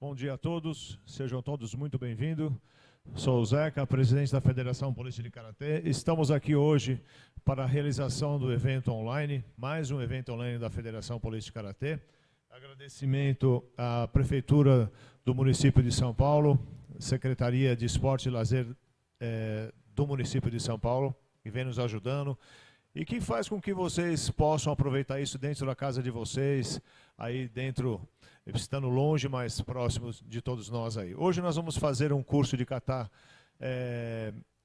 Bom dia a todos, sejam todos muito bem-vindos. Sou o Zeca, presidente da Federação Paulista de Karatê. Estamos aqui hoje para a realização do evento online, mais um evento online da Federação Paulista de Karatê. Agradecimento à Prefeitura do município de São Paulo, Secretaria de Esporte e Lazer do município de São Paulo, que vem nos ajudando e que faz com que vocês possam aproveitar isso dentro da casa de vocês, aí dentro, estando longe, mas próximos de todos nós aí. Hoje nós vamos fazer um curso de kata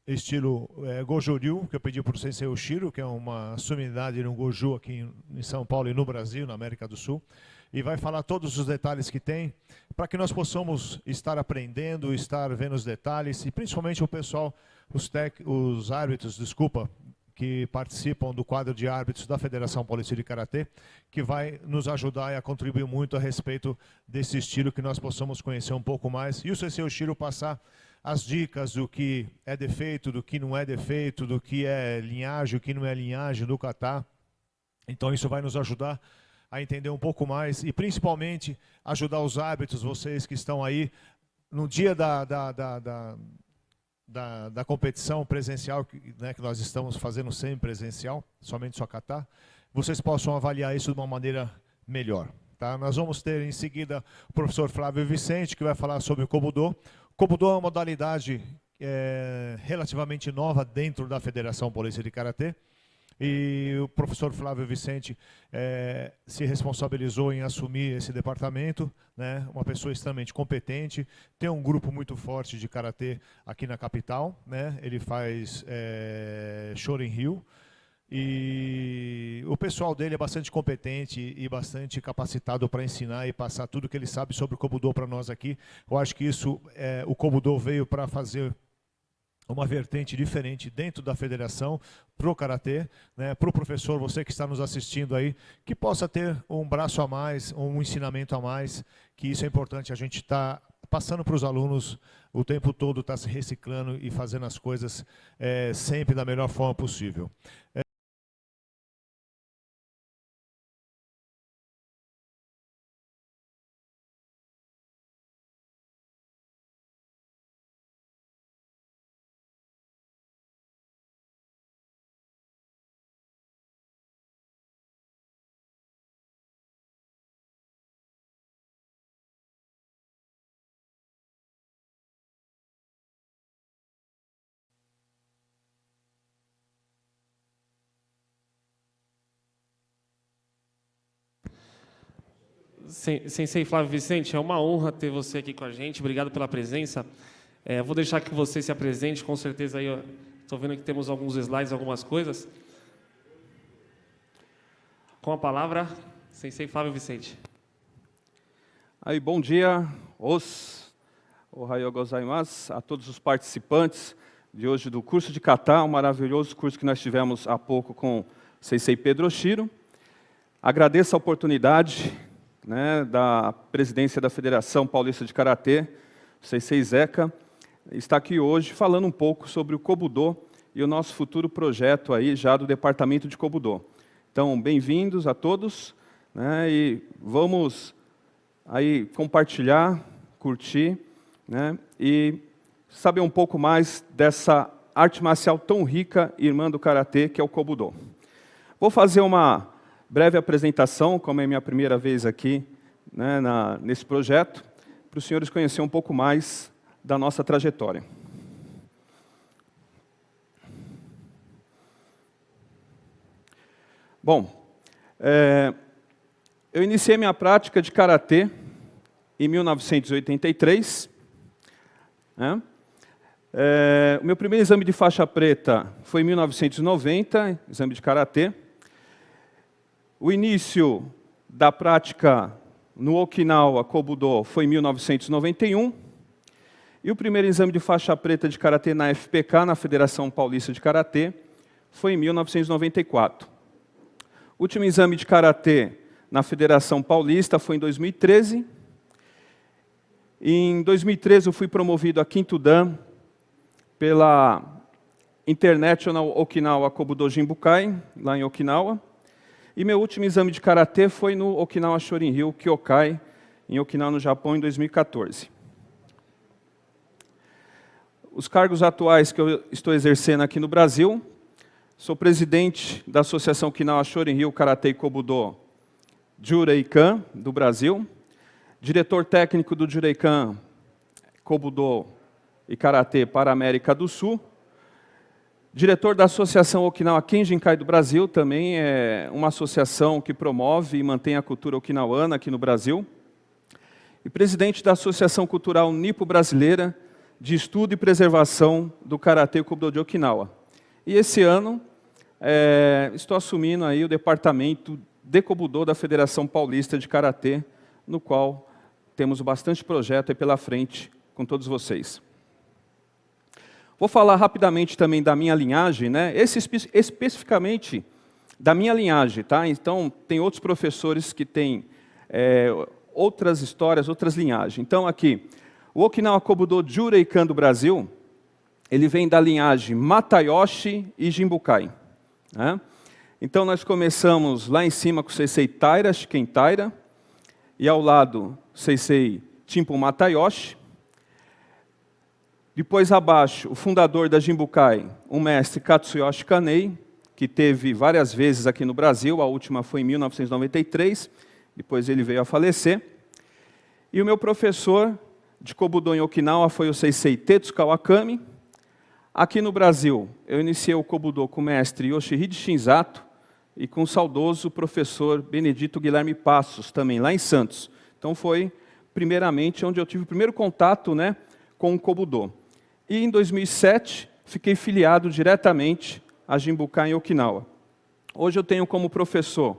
estilo Goju-ryu, que eu pedi para o Sensei Oshiro, que é uma sumidade no Goju aqui em São Paulo e no Brasil, na América do Sul, e vai falar todos os detalhes que tem, para que nós possamos estar aprendendo, estar vendo os detalhes, e principalmente o pessoal, os árbitros, desculpa, que participam do quadro de árbitros da Federação Paulista de Karatê, que vai nos ajudar e a contribuir muito a respeito desse estilo, que nós possamos conhecer um pouco mais. E o Sensei Oshiro passar as dicas do que é defeito, do que não é defeito, do que é linhagem, o que não é linhagem do kata. Então isso vai nos ajudar a entender um pouco mais e principalmente ajudar os árbitros, vocês que estão aí no dia da competição presencial, né, que nós estamos fazendo sempre presencial, somente só kata, vocês possam avaliar isso de uma maneira melhor. Tá? Nós vamos ter em seguida o professor Flávio Vicente, que vai falar sobre o Kobudo. O Kobudo é uma modalidade relativamente nova dentro da Federação Paulista de Karatê. E o professor Flávio Vicente se responsabilizou em assumir esse departamento, né? Uma pessoa extremamente competente, tem um grupo muito forte de karatê aqui na capital, né? Ele faz Shorin-ryu, e o pessoal dele é bastante competente e bastante capacitado para ensinar e passar tudo que ele sabe sobre o Kobudo para nós aqui. Eu acho que isso, o Kobudo veio para fazer uma vertente diferente dentro da federação para o karatê, né, para o professor, você que está nos assistindo aí, que possa ter um braço a mais, um ensinamento a mais, que isso é importante, a gente está passando para os alunos o tempo todo, está se reciclando e fazendo as coisas sempre da melhor forma possível. Sensei Flávio Vicente, é uma honra ter você aqui com a gente. Obrigado pela presença. Vou deixar que você se apresente, com certeza aí estou vendo que temos alguns slides, algumas coisas. Com a palavra, Sensei Flávio Vicente. Aí, bom dia, ohayou gozaimasu, a todos os participantes de hoje do curso de kata, um maravilhoso curso que nós tivemos há pouco com o Sensei Pedro Oshiro. Agradeço a oportunidade, né, da presidência da Federação Paulista de Karatê, o Sensei Zeca, está aqui hoje falando um pouco sobre o Kobudo e o nosso futuro projeto aí já do departamento de Kobudo. Então, bem-vindos a todos, né, e vamos aí compartilhar, curtir, né, e saber um pouco mais dessa arte marcial tão rica e irmã do Karatê, que é o Kobudo. Vou fazer uma breve apresentação, como é minha primeira vez aqui, né, nesse projeto, para os senhores conhecerem um pouco mais da nossa trajetória. Bom, eu iniciei minha prática de Karatê em 1983. Né? O meu primeiro exame de faixa preta foi em 1990, exame de Karatê. O início da prática no Okinawa Kobudo foi em 1991. E o primeiro exame de faixa preta de Karatê na FPK, na Federação Paulista de Karatê, foi em 1994. O último exame de Karatê na Federação Paulista foi em 2013. Em 2013 eu fui promovido a quinto dan pela International Okinawa Kobudo Jinbukai, lá em Okinawa. E meu último exame de Karatê foi no Okinawa Shorin-ryu Kyokai, em Okinawa, no Japão, em 2014. Os cargos atuais que eu estou exercendo aqui no Brasil: sou presidente da Associação Okinawa Shorin-ryu Karate Kobudo Jureikan, do Brasil, diretor técnico do Jureikan Kobudo e Karate para a América do Sul, diretor da Associação Okinawa Kenjinkai do Brasil, também é uma associação que promove e mantém a cultura okinawana aqui no Brasil, e presidente da Associação Cultural Nipo-Brasileira de Estudo e Preservação do Karate Kobudo de Okinawa. E esse ano estou assumindo aí o departamento de Kobudo da Federação Paulista de Karatê, no qual temos bastante projeto aí pela frente com todos vocês. Vou falar rapidamente também da minha linhagem, né? Especificamente da minha linhagem, tá? Então, tem outros professores que têm outras histórias, outras linhagens. Então, aqui, o Okinawa Kobudo Jureikan do Brasil, ele vem da linhagem Matayoshi e Jimbukai, né? Então, nós começamos lá em cima com o Sensei Taira Shiken Taira, e ao lado, o Sensei Chimpun Matayoshi. Depois, abaixo, o fundador da Jimbukai, o mestre Katsuyoshi Kanei, que teve várias vezes aqui no Brasil, a última foi em 1993, depois ele veio a falecer. E o meu professor de Kobudo em Okinawa foi o Sensei Tetsu Kawakami. Aqui no Brasil, eu iniciei o Kobudo com o mestre Yoshihide Shinzato e com o saudoso professor Benedito Guilherme Passos, também lá em Santos. Então foi, primeiramente, onde eu tive o primeiro contato, né, com o Kobudo. E em 2007, fiquei filiado diretamente a Jimbukai em Okinawa. Hoje eu tenho como professor,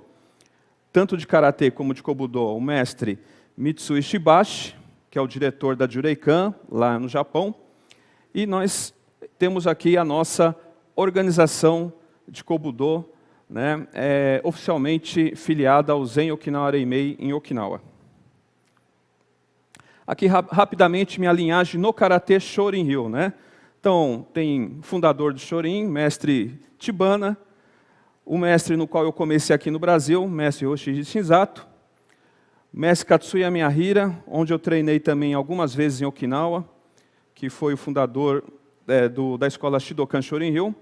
tanto de Karatê como de Kobudo, o mestre Mitsui Shibashi, que é o diretor da Jureikan, lá no Japão. E nós temos aqui a nossa organização de Kobudo, né, oficialmente filiada ao Zen Okinawa Reimei em Okinawa. Aqui, rapidamente, minha linhagem no Karatê Shorin-ryu, né? Então, tem fundador do Shorin, mestre Tibana, o mestre no qual eu comecei aqui no Brasil, mestre Yoshihide Shinzato, mestre Katsuya Miyahira, onde eu treinei também algumas vezes em Okinawa, que foi o fundador da escola Shidokan Shorin-ryu,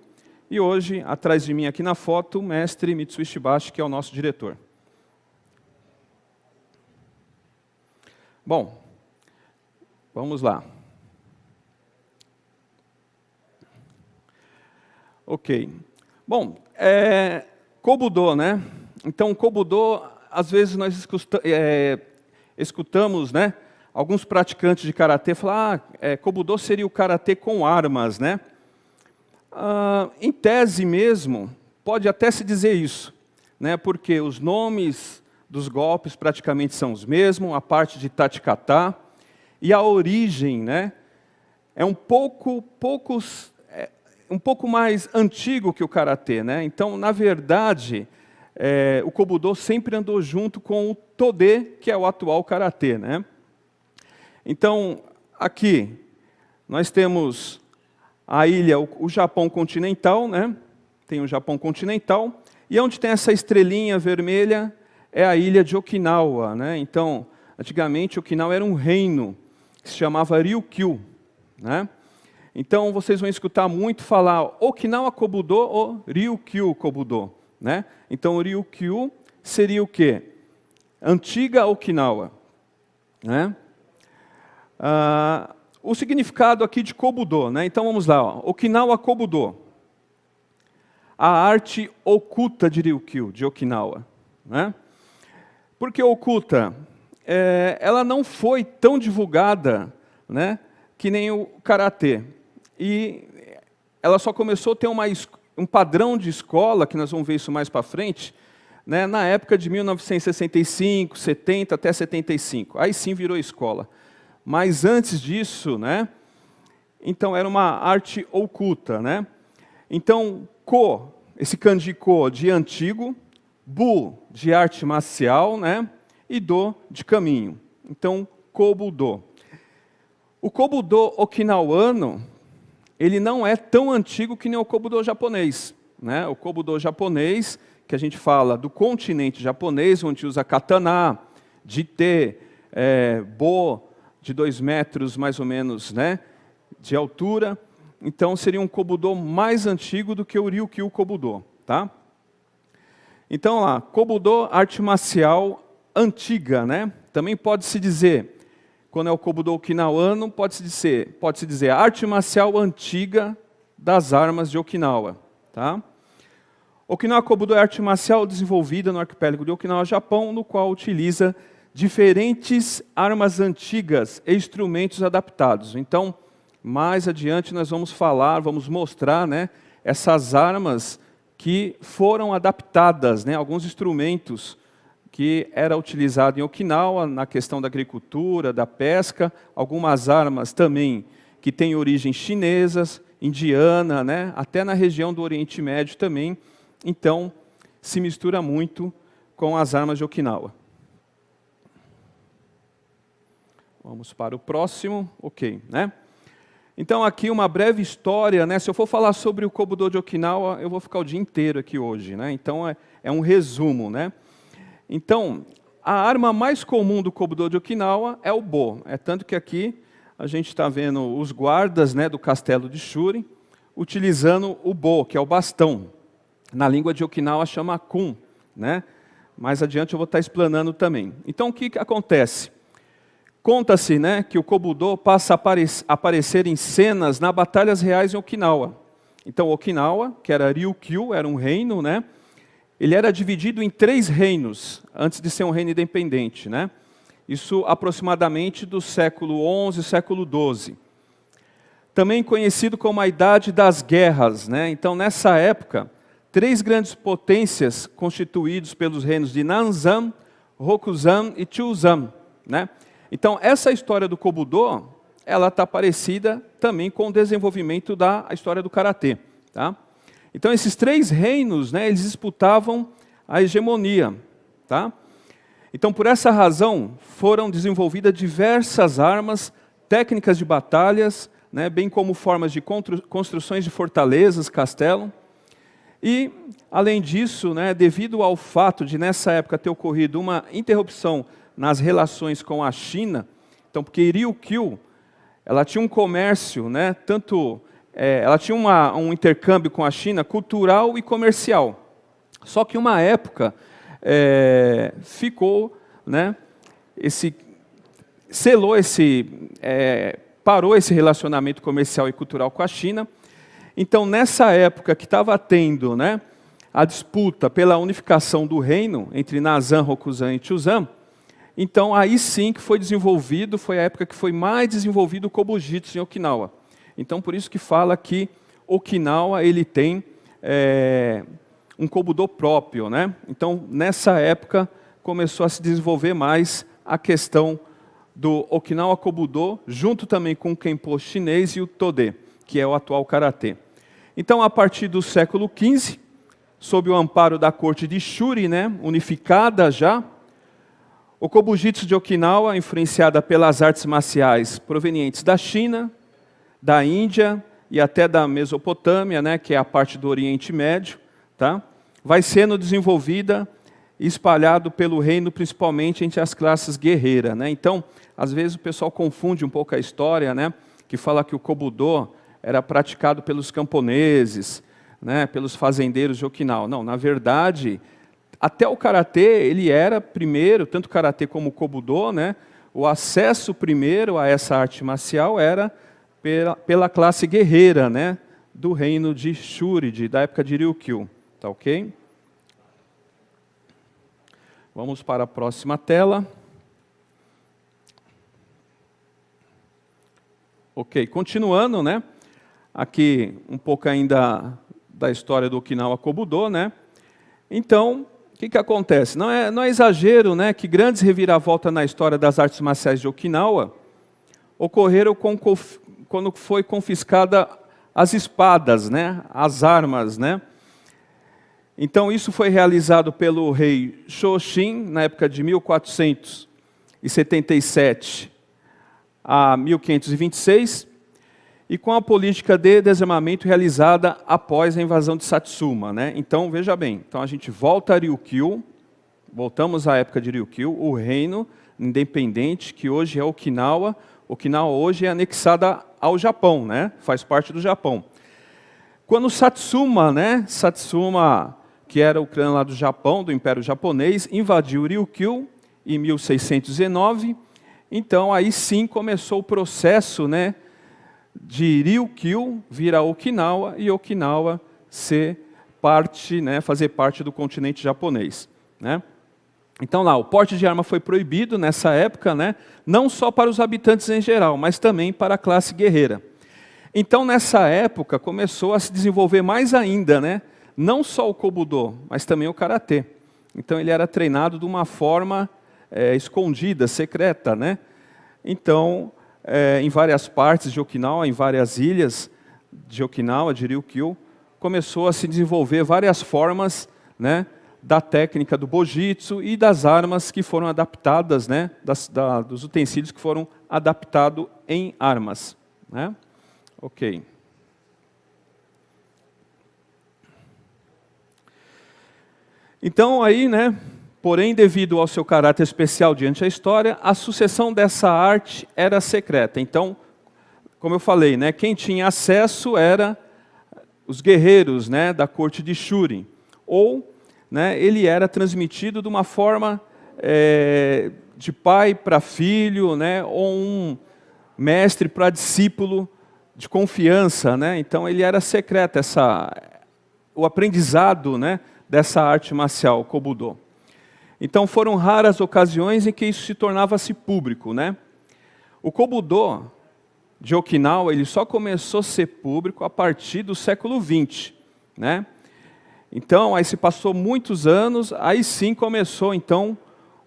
e hoje, atrás de mim aqui na foto, o mestre Mitsui Shibashi, que é o nosso diretor. Bom, vamos lá. Ok. Bom, Kobudo, né? Então, Kobudo, às vezes nós escutamos, né, alguns praticantes de Karatê falar, Kobudo seria o Karatê com armas, né? Em tese mesmo, pode até se dizer isso, né? Porque os nomes dos golpes praticamente são os mesmos, a parte de Tachikata, e a origem, né, é um pouco mais antigo que o Karatê, né? Então, na verdade, o Kobudo sempre andou junto com o Tode, que é o atual Karatê, né? Então, aqui, nós temos a ilha, o Japão continental, né? Tem o Japão continental, e onde tem essa estrelinha vermelha é a ilha de Okinawa, né? Então, antigamente, Okinawa era um reino que se chamava Ryukyu, né? Então, vocês vão escutar muito falar Okinawa Kobudo ou Ryukyu Kobudo, né? Então, Ryukyu seria o quê? Antiga Okinawa, né? O significado aqui de Kobudo, né? Então, vamos lá. Ó. Okinawa Kobudo. A arte oculta de Ryukyu, de Okinawa, né? Por que oculta? Ela não foi tão divulgada, né, que nem o Karatê. E ela só começou a ter um padrão de escola, que nós vamos ver isso mais para frente, né, na época de 1965, 70 até 75. Aí sim virou escola. Mas antes disso, né, então era uma arte oculta, né? Então, Ko, esse kanji Ko de antigo, Bu de arte marcial, né? E Do de caminho. Então, Kobudo. O Kobudo okinawano, ele não é tão antigo que nem o Kobudo japonês, né? O Kobudo japonês, que a gente fala do continente japonês, onde usa katana, jite, bo de 2 metros mais ou menos, né, de altura. Então seria um kobudo mais antigo do que o Ryukyu kobudo, tá? Então lá, kobudo, arte marcial antiga, né? Também pode-se dizer, quando é o kobudo okinawano, pode-se dizer a arte marcial antiga das armas de Okinawa, tá? Okinawa Kobudo é arte marcial desenvolvida no arquipélago de Okinawa, Japão, no qual utiliza diferentes armas antigas e instrumentos adaptados. Então, mais adiante nós vamos mostrar, né, essas armas que foram adaptadas, né, alguns instrumentos que era utilizado em Okinawa na questão da agricultura, da pesca, algumas armas também que têm origem chinesas, indiana, né, até na região do Oriente Médio também. Então, se mistura muito com as armas de Okinawa. Vamos para o próximo, ok, né? Então, aqui uma breve história, né? Se eu for falar sobre o Kobudo de Okinawa, eu vou ficar o dia inteiro aqui hoje, né? Então, é um resumo, né? Então, a arma mais comum do Kobudo de Okinawa é o bo. É tanto que aqui a gente está vendo os guardas, né, do castelo de Shuri utilizando o bo, que é o bastão. Na língua de Okinawa chama kun, né? Mais adiante eu vou estar explanando também. Então, o que acontece? Conta-se, né, que o kobudo passa a aparecer em cenas nas batalhas reais em Okinawa. Então, Okinawa, que era Ryukyu, era um reino, né? Ele era dividido em 3 reinos, antes de ser um reino independente, né? Isso aproximadamente do século XI, século XII. Também conhecido como a Idade das Guerras, né? Então, nessa época, 3 grandes potências constituídos pelos reinos de Nanzan, Rokuzan e Chuzan, né? Então, essa história do kobudo, ela está parecida também com o desenvolvimento da história do karatê, tá? Então, esses 3 reinos, né, eles disputavam a hegemonia, tá? Então, por essa razão, foram desenvolvidas diversas armas, técnicas de batalhas, né, bem como formas de construções de fortalezas, castelo. E, além disso, né, devido ao fato de, nessa época, ter ocorrido uma interrupção nas relações com a China, então, porque Ryukyu, ela tinha um comércio, né, ela tinha um intercâmbio com a China cultural e comercial. Só que uma época ficou, né, parou esse relacionamento comercial e cultural com a China. Então, nessa época que estava tendo, né, a disputa pela unificação do reino entre Nanzan, Rokuzan e Chuzan, então aí sim que foi a época que foi mais desenvolvido o Kobujitsu em Okinawa. Então, por isso que fala que Okinawa ele tem um kobudo próprio, né? Então, nessa época, começou a se desenvolver mais a questão do Okinawa Kobudo, junto também com o Kenpo chinês e o Tode, que é o atual karatê. Então, a partir do século XV, sob o amparo da corte de Shuri, né, unificada já, o Kobujitsu de Okinawa, influenciada pelas artes marciais provenientes da China, da Índia e até da Mesopotâmia, né, que é a parte do Oriente Médio, tá? Vai sendo desenvolvida e espalhado pelo reino, principalmente entre as classes guerreiras, né? Então, às vezes o pessoal confunde um pouco a história, né, que fala que o Kobudo era praticado pelos camponeses, né, pelos fazendeiros de Okinawa. Não, na verdade, até o karatê, ele era primeiro, tanto o karatê como o kobudo, né, o acesso primeiro a essa arte marcial era pela classe guerreira, né, do reino de Shuri, da época de Ryukyu. Tá ok? Vamos para a próxima tela. Ok, continuando, né, aqui um pouco ainda da história do Okinawa Kobudo, né. Então, o que acontece? Não é exagero, né, que grandes reviravoltas na história das artes marciais de Okinawa ocorreram quando foi confiscada as espadas, né, as armas, né. Então isso foi realizado pelo rei Shoshin na época de 1477 a 1526 e com a política de desarmamento realizada após a invasão de Satsuma, né? Então, veja bem, então a gente volta a Ryukyu, voltamos à época de Ryukyu, o reino, independente, que hoje é Okinawa. Okinawa hoje é anexada ao Japão, né? Faz parte do Japão. Quando Satsuma, né? Satsuma, que era o clã lá do Japão, do Império Japonês, invadiu Ryukyu em 1619, então aí sim começou o processo, né, de Ryukyu vir a Okinawa e Okinawa ser parte, né, fazer parte do continente japonês, né? Então lá, o porte de arma foi proibido nessa época, né, não só para os habitantes em geral, mas também para a classe guerreira. Então nessa época começou a se desenvolver mais ainda, né, não só o Kobudo, mas também o Karatê. Então ele era treinado de uma forma escondida, secreta, né? Então, em várias partes de Okinawa, em várias ilhas de Okinawa, de Ryukyu, começou a se desenvolver várias formas, né, da técnica do Bojitsu e das armas que foram adaptadas, né, dos utensílios que foram adaptados em armas, né? Ok. Então aí, né, porém, devido ao seu caráter especial diante da história, a sucessão dessa arte era secreta. Então, como eu falei, né, quem tinha acesso era os guerreiros, né, da corte de Shuri. Ou, né, ele era transmitido de uma forma de pai para filho, né, ou um mestre para discípulo de confiança, né? Então ele era secreto, o aprendizado, né, dessa arte marcial, o Kobudo. Então foram raras ocasiões em que isso se tornava-se público, né? O Kobudo de Okinawa, ele só começou a ser público a partir do século XX, né? Então, aí se passou muitos anos, aí sim começou então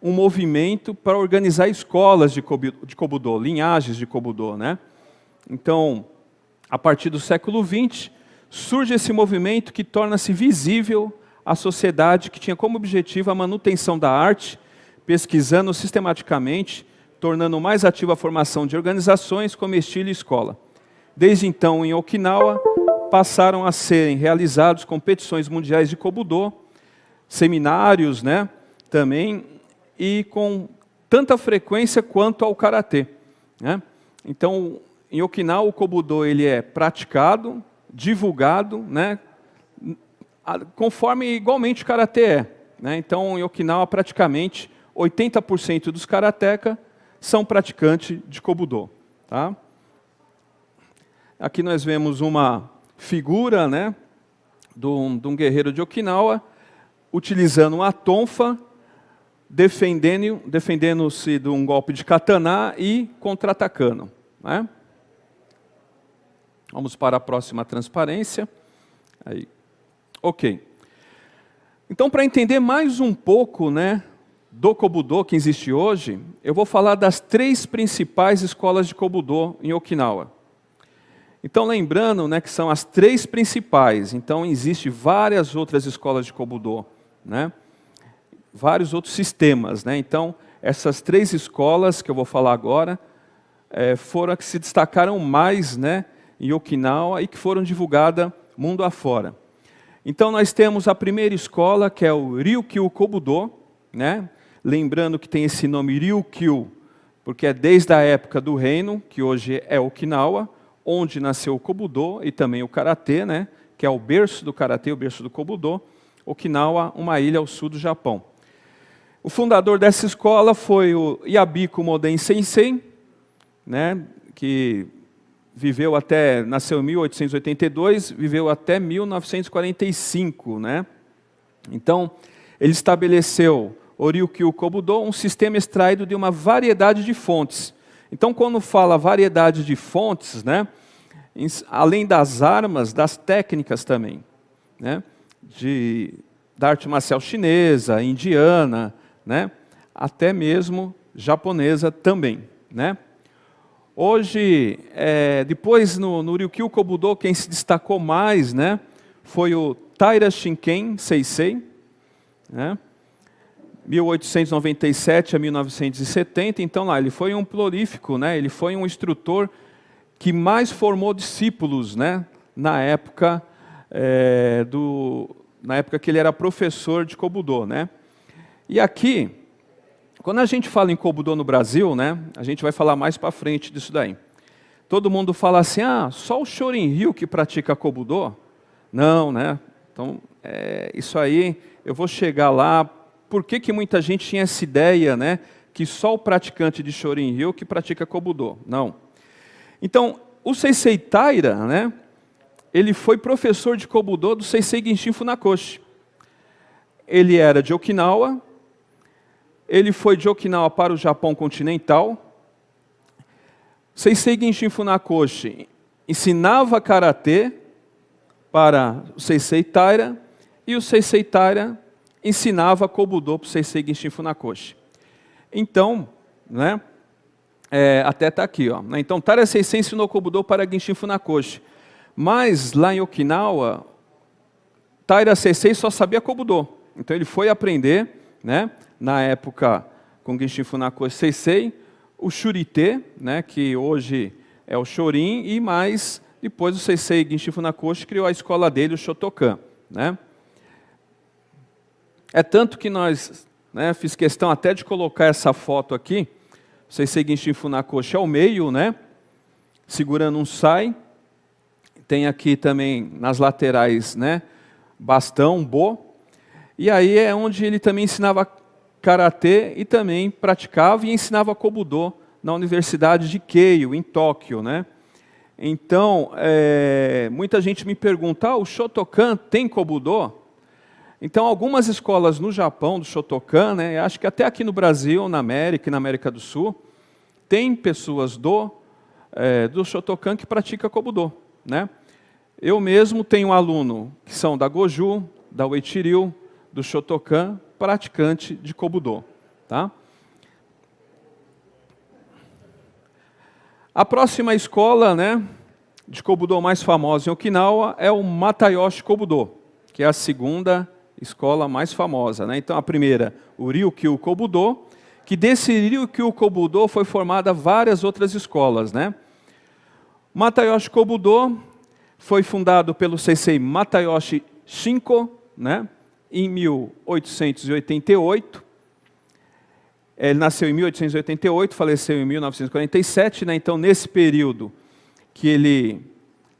um movimento para organizar escolas de Kobudo, linhagens de Kobudo, né? Então, a partir do século XX, surge esse movimento que torna-se visível a sociedade que tinha como objetivo a manutenção da arte, pesquisando sistematicamente, tornando mais ativa a formação de organizações como estilo e escola. Desde então, em Okinawa, passaram a serem realizados competições mundiais de Kobudo, seminários, né, também, e com tanta frequência quanto ao Karatê, né? Então, em Okinawa, o Kobudo ele é praticado, divulgado, né, conforme igualmente o Karatê é, né? Então, em Okinawa, praticamente 80% dos karateka são praticantes de Kobudo, tá? Aqui nós vemos uma figura, né, de um guerreiro de Okinawa, utilizando uma tonfa, defendendo-se de um golpe de katana e contra-atacando, né? Vamos para a próxima transparência. Aí. Ok. Então, para entender mais um pouco, né, do Kobudo que existe hoje, eu vou falar das 3 principais escolas de Kobudo em Okinawa. Então, lembrando, né, que são as 3 principais. Então, existem várias outras escolas de Kobudo, né? Vários outros sistemas, né? Então, essas 3 escolas que eu vou falar agora foram as que se destacaram mais, né, em Okinawa e que foram divulgadas mundo afora. Então, nós temos a primeira escola, que é o Ryukyu Kobudo, né? Lembrando que tem esse nome Ryukyu, porque é desde a época do reino, que hoje é Okinawa, onde nasceu o Kobudo e também o Karatê, né? Que é o berço do Karatê, o berço do Kobudo. Okinawa, uma ilha ao sul do Japão. O fundador dessa escola foi o Yabiko Moden Sensei, né? Que nasceu em 1882, viveu até 1945, né? Então, ele estabeleceu o Ryukyu Kobudo, um sistema extraído de uma variedade de fontes. Então, quando fala variedade de fontes, né, além das armas, das técnicas também, né, da arte marcial chinesa, indiana, né, até mesmo japonesa também, né? Hoje, depois no Ryukyu Kobudo, quem se destacou mais, né, foi o Taira Shinken Seisei, né, 1897 a 1970. Então lá, ele foi um prolífico, né, ele foi um instrutor que mais formou discípulos, né, na época que ele era professor de Kobudo, né. E aqui, Quando a gente fala em Kobudo no Brasil, né, a gente vai falar mais para frente disso daí. Todo mundo fala assim, só o Shorin-ryu que pratica Kobudo? Não, né? Então, isso aí, eu vou chegar lá. Por que muita gente tinha essa ideia, né, que só o praticante de Shorin-ryu que pratica Kobudo? Não. Então, o Seisei Taira, né, ele foi professor de Kobudo do Seisei Genshin Funakoshi. Ele era de Okinawa, ele foi de Okinawa para o Japão continental. Seisei Genshin Funakoshi ensinava Karatê para o Seisei Taira, e o Seisei Taira ensinava Kobudo para o Seisei Genshin Funakoshi. Então, né, até está aqui, ó. Então, Taira Seisei ensinou Kobudo para Genshin Funakoshi. Mas, lá em Okinawa, Taira Seisei só sabia Kobudo. Então, ele foi aprender, né, na época, com Genshin Funakoshi Seisei, o Shurite, né, que hoje é o Shorin, e mais, depois o Seisei Genshin Funakoshi criou a escola dele, o Shotokan, né. É tanto que nós, né, fiz questão até de colocar essa foto aqui, o Seisei Genshin Funakoshi ao meio, né, segurando um sai, tem aqui também nas laterais, né, bastão, bo, e aí é onde ele também ensinava Karatê e também praticava e ensinava Kobudo na Universidade de Keio, em Tóquio, né. Então, muita gente me pergunta, o Shotokan tem Kobudo? Então, algumas escolas no Japão, do Shotokan, né, acho que até aqui no Brasil, na América e na América do Sul, tem pessoas do Shotokan que pratica Kobudo, né. Eu mesmo tenho um aluno que são da Goju, da Uechi-ryu, do Shotokan, praticante de Kobudo. Tá? A próxima escola, né, de Kobudo mais famosa em Okinawa é o Matayoshi Kobudo, que é a segunda escola mais famosa, né? Então, a primeira, o Ryukyu Kobudo, que desse Ryukyu Kobudo foi formada várias outras escolas, né? Matayoshi Kobudo foi fundado pelo Seisei Matayoshi Shinko, né, em 1888. Ele nasceu em 1888, faleceu em 1947, né? Então, nesse período que ele,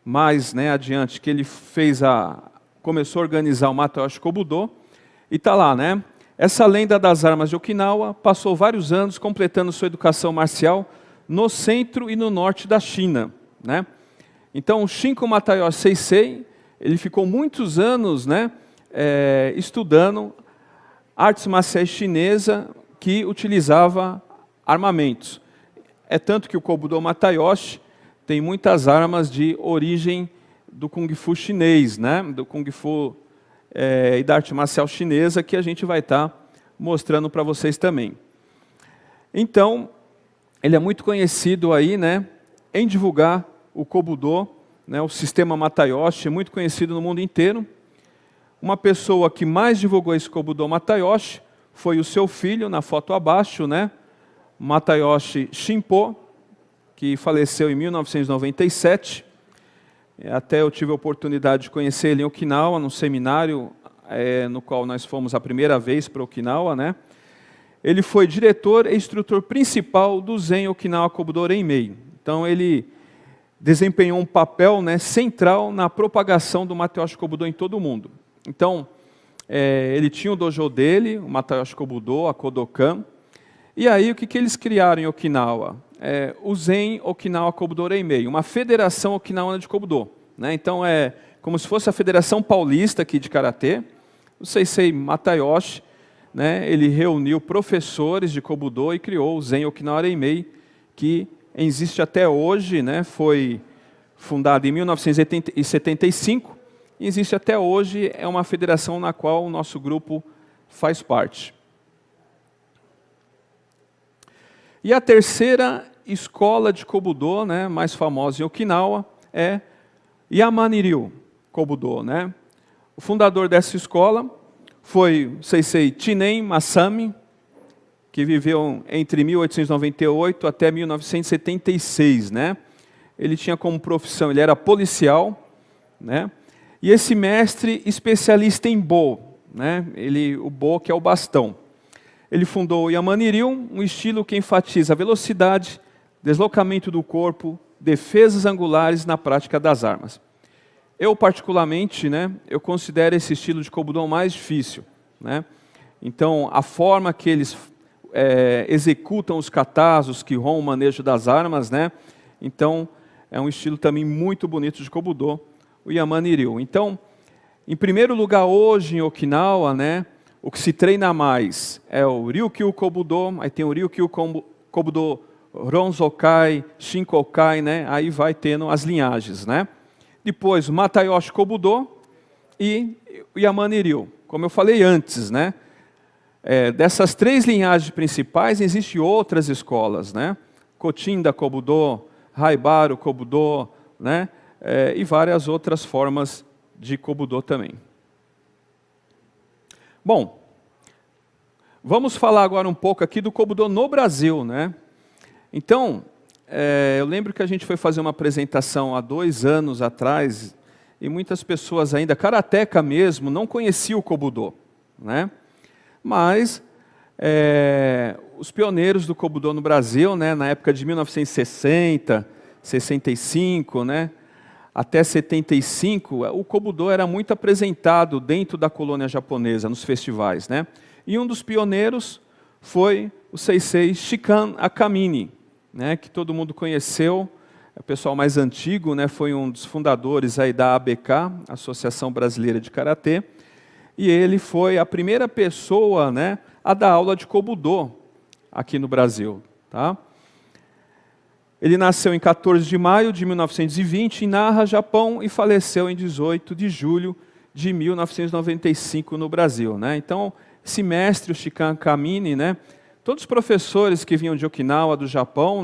mais, né, adiante, que ele começou a organizar o Matayoshi Kobudo, e está lá, né? Essa lenda das armas de Okinawa passou vários anos completando sua educação marcial no centro e no norte da China, né? Então, o Shinko Matayoshi Seisei, ele ficou muitos anos, né, estudando artes marciais chinesa que utilizava armamentos. É tanto que o Kobudo Matayoshi tem muitas armas de origem do Kung Fu chinês, né, do Kung Fu e da arte marcial chinesa, que a gente vai estar mostrando para vocês também. Então, ele é muito conhecido aí, né, em divulgar o Kobudo, né, o sistema Matayoshi, é muito conhecido no mundo inteiro. Uma pessoa que mais divulgou esse Kobudo Matayoshi foi o seu filho, na foto abaixo, né, Matayoshi Shinpo, que faleceu em 1997. Até eu tive a oportunidade de conhecer ele em Okinawa, num seminário no qual nós fomos a primeira vez para Okinawa, né. Ele foi diretor e instrutor principal do Zen Okinawa Kobudo Renmei. Então, ele desempenhou um papel, né, central na propagação do Matayoshi Kobudo em todo o mundo. Então, ele tinha o dojo dele, o Matayoshi Kobudo, a Kodokan. E aí, o que eles criaram em Okinawa? O Zen Okinawa Kobudo Renmei, uma federação okinawana de Kobudo, né? Então, é como se fosse a Federação Paulista aqui de Karatê. O Seisei Matayoshi, né, ele reuniu professores de Kobudo e criou o Zen Okinawa Renmei, que existe até hoje, né, foi fundado em 1975, e existe até hoje, é uma federação na qual o nosso grupo faz parte. E a terceira escola de Kobudo, né, mais famosa em Okinawa, é Yamaniryu Kobudo, né? O fundador dessa escola foi Seisei Chinen Masami, que viveu entre 1898 até 1976, né? Ele tinha como profissão, ele era policial, né? E esse mestre especialista em Bo, né? O Bo, que é o bastão. Ele fundou o Yamaniryu, um estilo que enfatiza a velocidade, deslocamento do corpo, defesas angulares na prática das armas. Eu, particularmente, eu considero esse estilo de Kobudo mais difícil. Então, a forma que eles executam os katas, os kihon, o manejo das armas, então, é um estilo também muito bonito de Kobudo, o Yamaniryu. Então, em primeiro lugar, hoje, em Okinawa, o que se treina mais é o Ryukyu Kobudo, aí tem o Ryukyu Kobudo Ronzokai, Shinkokai, aí vai tendo as linhagens. Depois, o Matayoshi Kobudo e o Yamaniryu. Como eu falei antes, dessas 3 linhagens principais, existem outras escolas. Kochinda Kobudo, Haibaru Kobudo, e várias outras formas de Kobudo também. Bom, vamos falar agora um pouco aqui do Kobudo no Brasil. Então, eu lembro que a gente foi fazer uma apresentação há 2 anos atrás, e muitas pessoas ainda, karateca mesmo, não conheciam o Kobudo. Mas os pioneiros do Kobudo no Brasil, na época de 1960, 65, até 75, o Kobudo era muito apresentado dentro da colônia japonesa, nos festivais. E um dos pioneiros foi o Seisei Shikan Akamine, que todo mundo conheceu, o pessoal mais antigo, foi um dos fundadores aí da ABK, Associação Brasileira de Karatê, e ele foi a primeira pessoa a dar aula de Kobudo aqui no Brasil. Ele nasceu em 14 de maio de 1920 em Nara, Japão, e faleceu em 18 de julho de 1995 no Brasil. Então, esse mestre, o Shikan Kamine, todos os professores que vinham de Okinawa, do Japão,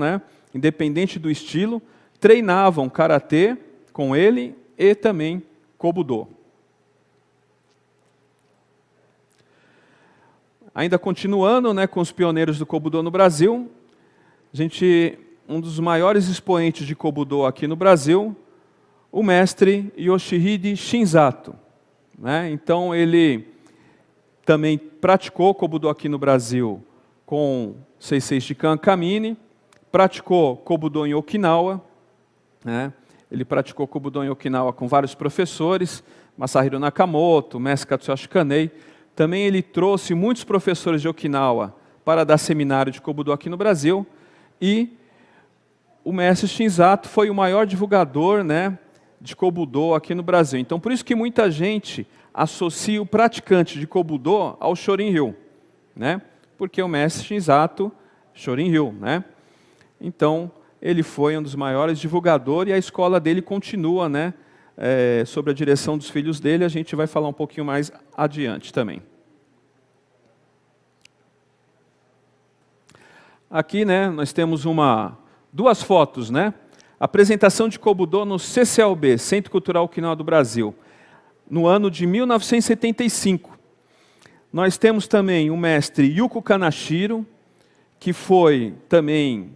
independente do estilo, treinavam karatê com ele e também Kobudo. Ainda continuando com os pioneiros do Kobudo no Brasil, um dos maiores expoentes de Kobudo aqui no Brasil, o mestre Yoshihide Shinzato. Então, ele também praticou Kobudo aqui no Brasil com Seisei Shikan Kamine, praticou Kobudo em Okinawa, ele praticou Kobudo em Okinawa com vários professores, Masahiro Nakamoto, mestre Katsuyoshi Kanei. Também ele trouxe muitos professores de Okinawa para dar seminário de Kobudo aqui no Brasil, e o mestre Shinzato foi o maior divulgador de Kobudo aqui no Brasil. Então, por isso que muita gente associa o praticante de Kobudo ao Shorin-ryu, porque o mestre Shinzato, Shorin-ryu. Então, ele foi um dos maiores divulgadores, e a escola dele continua, sob a direção dos filhos dele. A gente vai falar um pouquinho mais adiante também. Aqui, nós temos duas fotos, apresentação de Kobudo no CCLB, Centro Cultural Okinawa do Brasil, no ano de 1975. Nós temos também o mestre Yuko Kanashiro, que foi também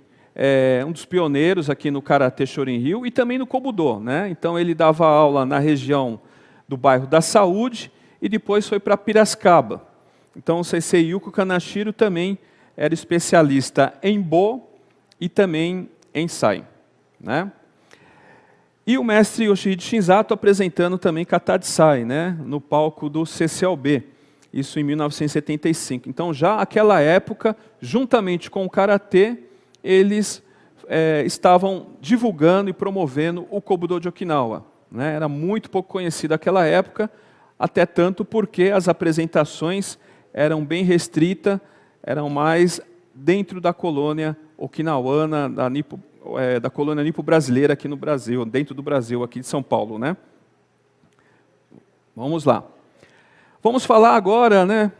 um dos pioneiros aqui no Karatê Shorin-ryu e também no Kobudo. Então, ele dava aula na região do bairro da Saúde e depois foi para Piracicaba. Então, o Seisei Yuko Kanashiro também era especialista em Bo e também em Sai. E o mestre Yoshihide Shinzato apresentando também Kata de Sai, no palco do CCLB, isso em 1975. Então, já naquela época, juntamente com o Karatê, eles estavam divulgando e promovendo o Kobudo de Okinawa. Era muito pouco conhecido naquela época, até tanto porque as apresentações eram bem restritas, eram mais dentro da colônia okinawana, da colônia nipo-brasileira aqui no Brasil, dentro do Brasil, aqui de São Paulo. Vamos lá. Vamos falar agora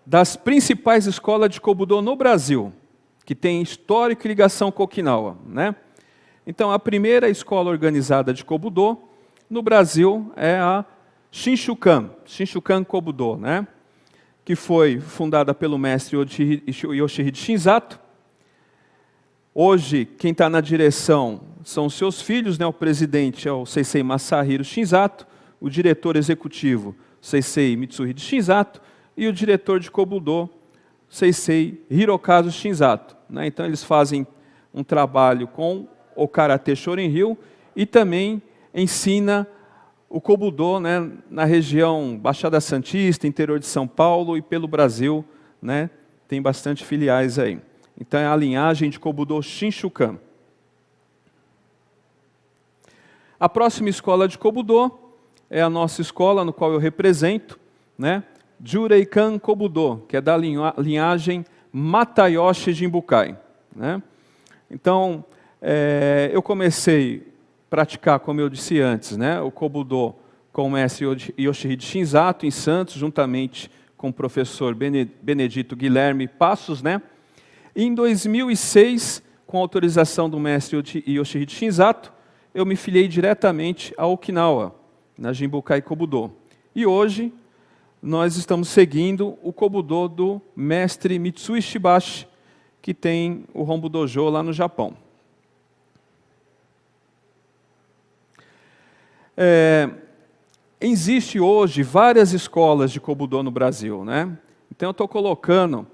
das principais escolas de Kobudo no Brasil, que tem histórico e ligação com Okinawa. Então, a primeira escola organizada de Kobudo no Brasil é a Shinshukan Kobudo, que foi fundada pelo mestre Yoshihide Shinzato. Hoje, quem está na direção são seus filhos, o presidente é o Seisei Masahiro Shinzato, o diretor executivo, Seisei Mitsuhide Shinzato, e o diretor de Kobudo, Seisei Hirokazu Shinzato, né? Então eles fazem um trabalho com o Karatê Shorin-ryu e também ensina o Kobudo, né, na região Baixada Santista, interior de São Paulo e pelo Brasil, né, tem bastante filiais aí. Então é a linhagem de Kobudo Shinshukan. A próxima escola de Kobudo é a nossa escola, no qual eu represento, né, Jureikan Kobudo, que é da linhagem Matayoshi Jinbukai, né. Então, eu comecei a praticar, como eu disse antes, né, o Kobudo com o mestre Yoshihide Shinzato, em Santos, juntamente com o professor Benedito Guilherme Passos, né. E em 2006, com a autorização do mestre Yoshihide Shinzato, eu me filiei diretamente a Okinawa, na Jinbukai Kobudo. E hoje, nós estamos seguindo o Kobudo do mestre Mitsui Shibashi, que tem o Hombu Dojo lá no Japão. Existe hoje várias escolas de Kobudo no Brasil, né? Então eu estou colocando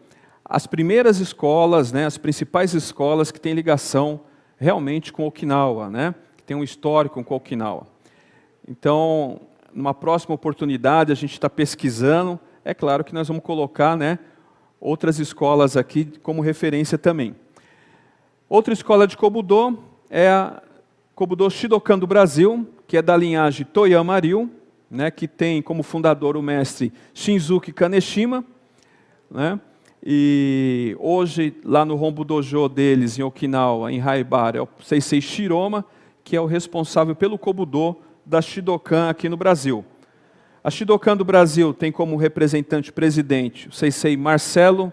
as primeiras escolas, né, as principais escolas que têm ligação realmente com Okinawa, né? Que tem um histórico com Okinawa. Então, numa próxima oportunidade, a gente está pesquisando, é claro que nós vamos colocar, né, outras escolas aqui como referência também. Outra escola de Kobudo é a Kobudo Shidokan do Brasil, que é da linhagem Toyama-ryu, né, que tem como fundador o mestre Shinzuki Kaneshima, né, e hoje, lá no Hombu Dojo deles, em Okinawa, em Haibara, é o Seisei Shiroma, que é o responsável pelo Kobudo da Shidokan aqui no Brasil. A Shidokan do Brasil tem como representante presidente o Seisei Marcelo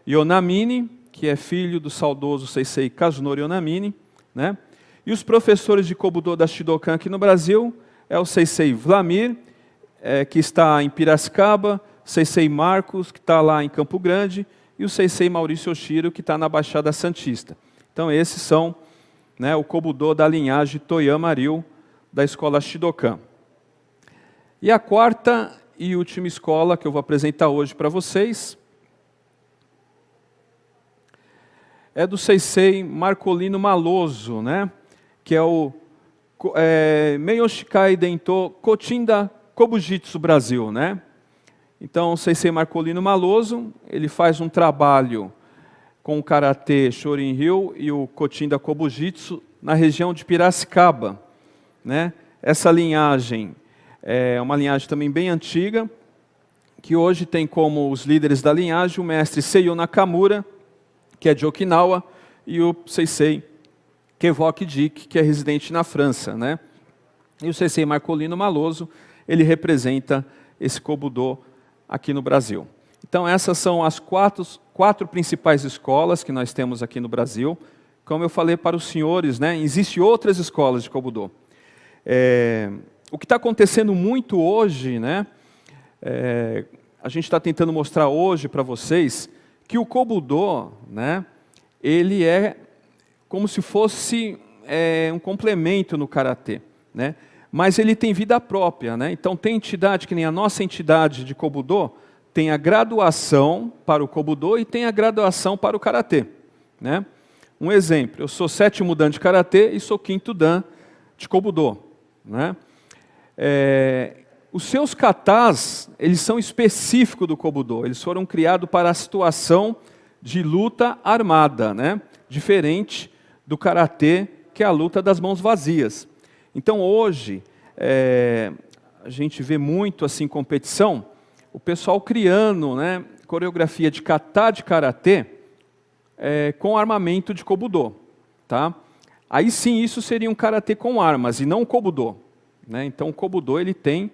Yonamine, que é filho do saudoso Seisei Kazunori Yonamine, né? E os professores de Kobudo da Shidokan aqui no Brasil é o Seisei Vlamir, que está em Piracicaba, Seisei Marcos, que está lá em Campo Grande, e o Seisei Maurício Oshiro, que está na Baixada Santista. Então esses são, né, o Kobudo da linhagem Toyama-ryu da escola Shidokan. E a quarta e última escola que eu vou apresentar hoje para vocês é do Seisei Marcolino Maloso, né? Que é o Meiyoshikai Dento Kotinda Kobujitsu Brasil, né? Então, o Seisei Marcolino Maloso, ele faz um trabalho com o Karatê Shorin-ryu e o Kotinda Kobujitsu na região de Piracicaba, né? Essa linhagem é uma linhagem também bem antiga, que hoje tem como os líderes da linhagem o mestre Seiyo Nakamura, que é de Okinawa, e o Seisei Kevoki Dik, que é residente na França, né? E o Seisei Marcolino Maloso, ele representa esse Kobudo aqui no Brasil. Então essas são as quatro principais escolas que nós temos aqui no Brasil. Como eu falei para os senhores, né, existem outras escolas de Kobudo. O que está acontecendo muito hoje, né, a gente está tentando mostrar hoje para vocês que o Kobudo, né, ele é como se fosse um complemento no Karatê, né? Mas ele tem vida própria, né? Então tem entidade, que nem a nossa entidade de Kobudo, tem a graduação para o Kobudo e tem a graduação para o Karatê, né? Um exemplo, eu sou 7º Dan de Karatê e sou 5º Dan de Kobudo, né? Os seus katas, eles são específicos do Kobudo, eles foram criados para a situação de luta armada, né? Diferente do Karatê, que é a luta das mãos vazias. Então hoje, a gente vê muito assim competição, o pessoal criando, né, coreografia de kata de Karatê com armamento de Kobudo, tá? Aí sim, isso seria um Karatê com armas e não um Kobudo, né? Então o Kobudo ele tem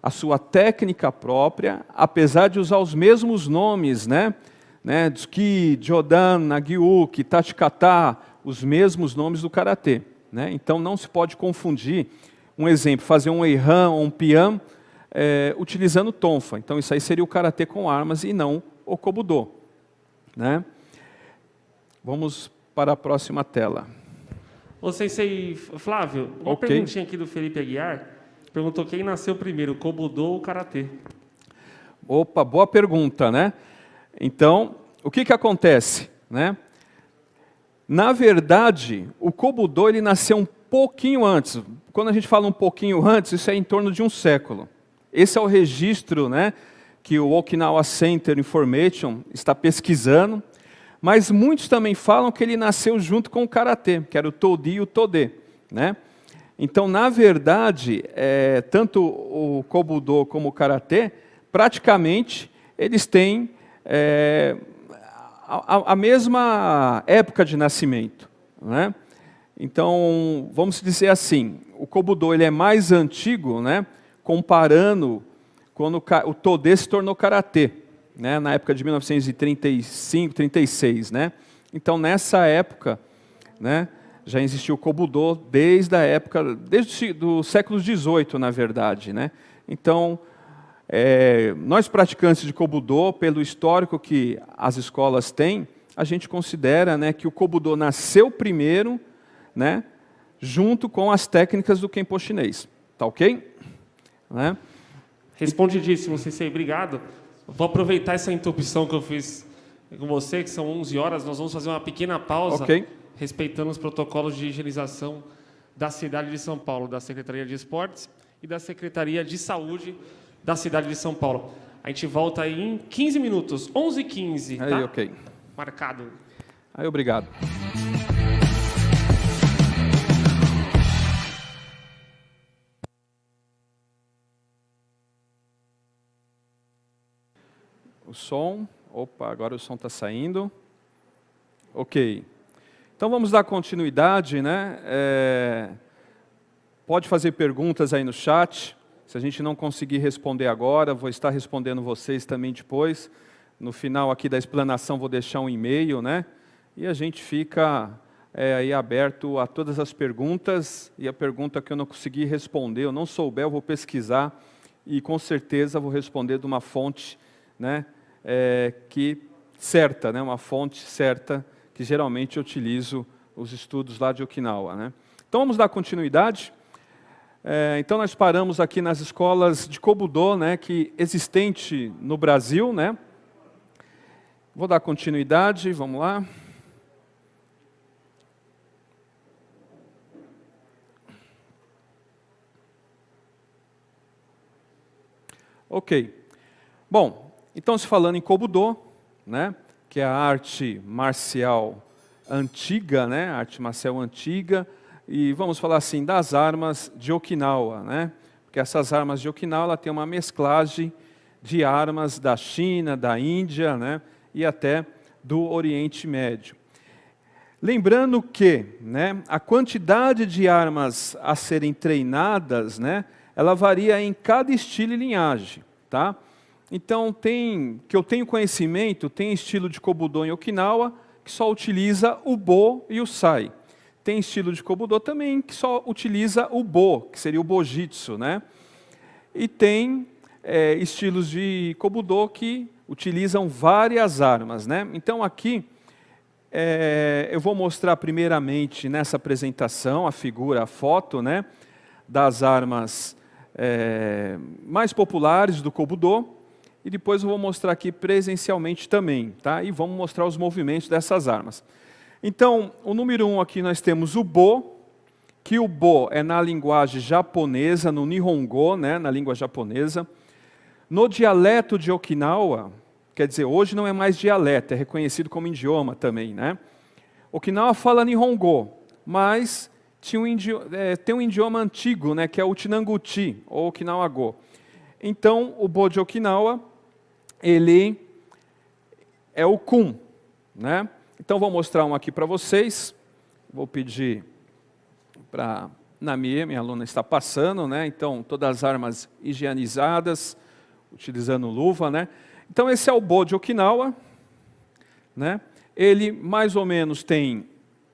a sua técnica própria, apesar de usar os mesmos nomes, né? Tsuki, Jodan, Nagyuki, Tachikata, os mesmos nomes do Karatê, né? Então não se pode confundir, um exemplo, fazer um Eihan ou um Pian utilizando tonfa. Então isso aí seria o Karatê com armas e não o Kobudo, né? Vamos para a próxima tela. Sensei Flávio, uma perguntinha aqui do Felipe Aguiar. Perguntou quem nasceu primeiro, o Kobudo ou o Karatê? Opa, boa pergunta, né? Então, o que acontece, né? Na verdade, o Kobudo ele nasceu um pouquinho antes. Quando a gente fala um pouquinho antes, isso é em torno de um século. Esse é o registro, né, que o Okinawa Center Information está pesquisando, mas muitos também falam que ele nasceu junto com o Karatê, que era o Todi e o Tode, né? Então, na verdade, tanto o Kobudo como o Karatê, praticamente, eles têm a mesma época de nascimento, né? Então, vamos dizer assim, o Kobudo ele é mais antigo, né, comparando quando o Tode se tornou Karatê, né, na época de 1935, 36, né? Então, nessa época, né, já existiu o Kobudo desde a época, desde o século XVIII, na verdade, né? Então, nós praticantes de Kobudo, pelo histórico que as escolas têm, a gente considera, né, que o Kobudo nasceu primeiro, né, junto com as técnicas do Kenpo chinês. Tá ok? Né? Respondidíssimo, Sensei, obrigado. Vou aproveitar essa interrupção que eu fiz com você, que são 11 horas, nós vamos fazer uma pequena pausa, Ok. respeitando os protocolos de higienização da cidade de São Paulo, da Secretaria de Esportes e da Secretaria de Saúde da cidade de São Paulo. A gente volta aí em 15 minutos, 11h15, tá? Aí, ok. Marcado. Aí, obrigado. O som, opa, agora o som está saindo. Ok. Então vamos dar continuidade, né? Pode fazer perguntas aí no chat. Se a gente não conseguir responder agora, vou estar respondendo vocês também depois. No final aqui da explanação vou deixar um e-mail, né? E a gente fica aí aberto a todas as perguntas. E a pergunta que eu não conseguir responder, eu não souber, eu vou pesquisar e com certeza vou responder de uma fonte, né? Certa, né? Uma fonte certa que geralmente eu utilizo os estudos lá de Okinawa, né? Então vamos dar continuidade. Então nós paramos aqui nas escolas de Kobudo, né, que existente no Brasil, né? Vou dar continuidade, vamos lá. Ok. Bom, então se falando em Kobudo, né, que é a arte marcial antiga, né, a arte marcial antiga, e vamos falar assim, das armas de Okinawa, né? Porque essas armas de Okinawa ela tem uma mesclagem de armas da China, da Índia, né? E até do Oriente Médio. Lembrando que, né, a quantidade de armas a serem treinadas, né, ela varia em cada estilo e linhagem, tá? Então, que eu tenho conhecimento, tem estilo de Kobudo em Okinawa, que só utiliza o Bo e o Sai. Tem estilo de Kobudo também que só utiliza o Bo, que seria o Bojitsu, né? E tem estilos de Kobudo que utilizam várias armas, né? Então aqui eu vou mostrar primeiramente nessa apresentação a figura, a foto, né? Das armas mais populares do Kobudo e depois eu vou mostrar aqui presencialmente também, tá? E vamos mostrar os movimentos dessas armas. Então, o número 1 aqui nós temos o Bo, que o Bo é na linguagem japonesa, no Nihongo, né, na língua japonesa. No dialeto de Okinawa, quer dizer, hoje não é mais dialeto, é reconhecido como idioma também, né? Okinawa fala Nihongo, mas tem um idioma antigo, né, que é o Chinanguchi, ou Okinawa-go. Então, o Bo de Okinawa, ele é o Kun, né? Então, vou mostrar um aqui para vocês. Vou pedir para Namie, minha aluna está passando, né? Então, todas as armas higienizadas, utilizando luva, né? Então, esse é o Bo de Okinawa, né? Ele, mais ou menos, tem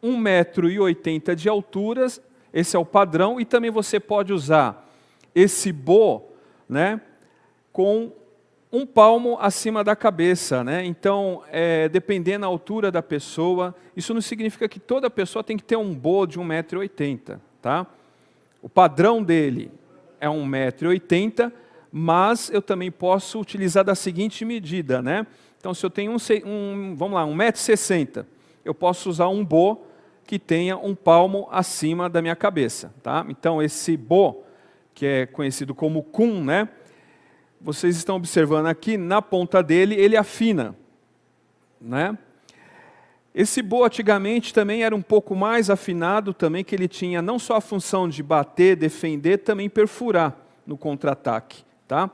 1,80 m de altura, esse é o padrão, e também você pode usar esse Bo, né, com um palmo acima da cabeça, né? Então, dependendo da altura da pessoa, isso não significa que toda pessoa tem que ter um Bo de 1,80 m, tá? O padrão dele é 1,80 m, mas eu também posso utilizar da seguinte medida, né? Então, se eu tenho vamos lá, 1,60 m, eu posso usar um bo que tenha um palmo acima da minha cabeça. Tá? Então, esse bo, que é conhecido como kun, né? Vocês estão observando aqui, na ponta dele, ele afina. Né? Esse bo, antigamente, também era um pouco mais afinado, também que ele tinha não só a função de bater, defender, também perfurar no contra-ataque. Tá?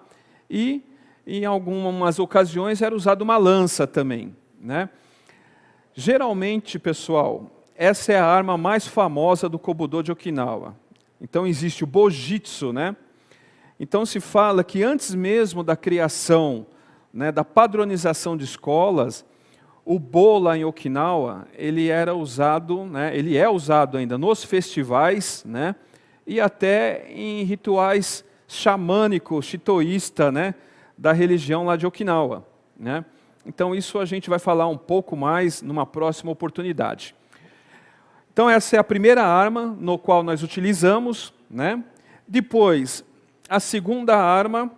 E, em algumas ocasiões, era usado uma lança também. Né? Geralmente, pessoal, essa é a arma mais famosa do Kobudo de Okinawa. Então, existe o Bojitsu, né? Então, se fala que antes mesmo da criação, né, da padronização de escolas, o Bo lá em Okinawa, ele era usado, né, ele é usado ainda nos festivais, né, e até em rituais xamânicos, shintoísta, né, da religião lá de Okinawa. Né? Então, isso a gente vai falar um pouco mais numa próxima oportunidade. Então, essa é a primeira arma no qual nós utilizamos. Né? Depois, a segunda arma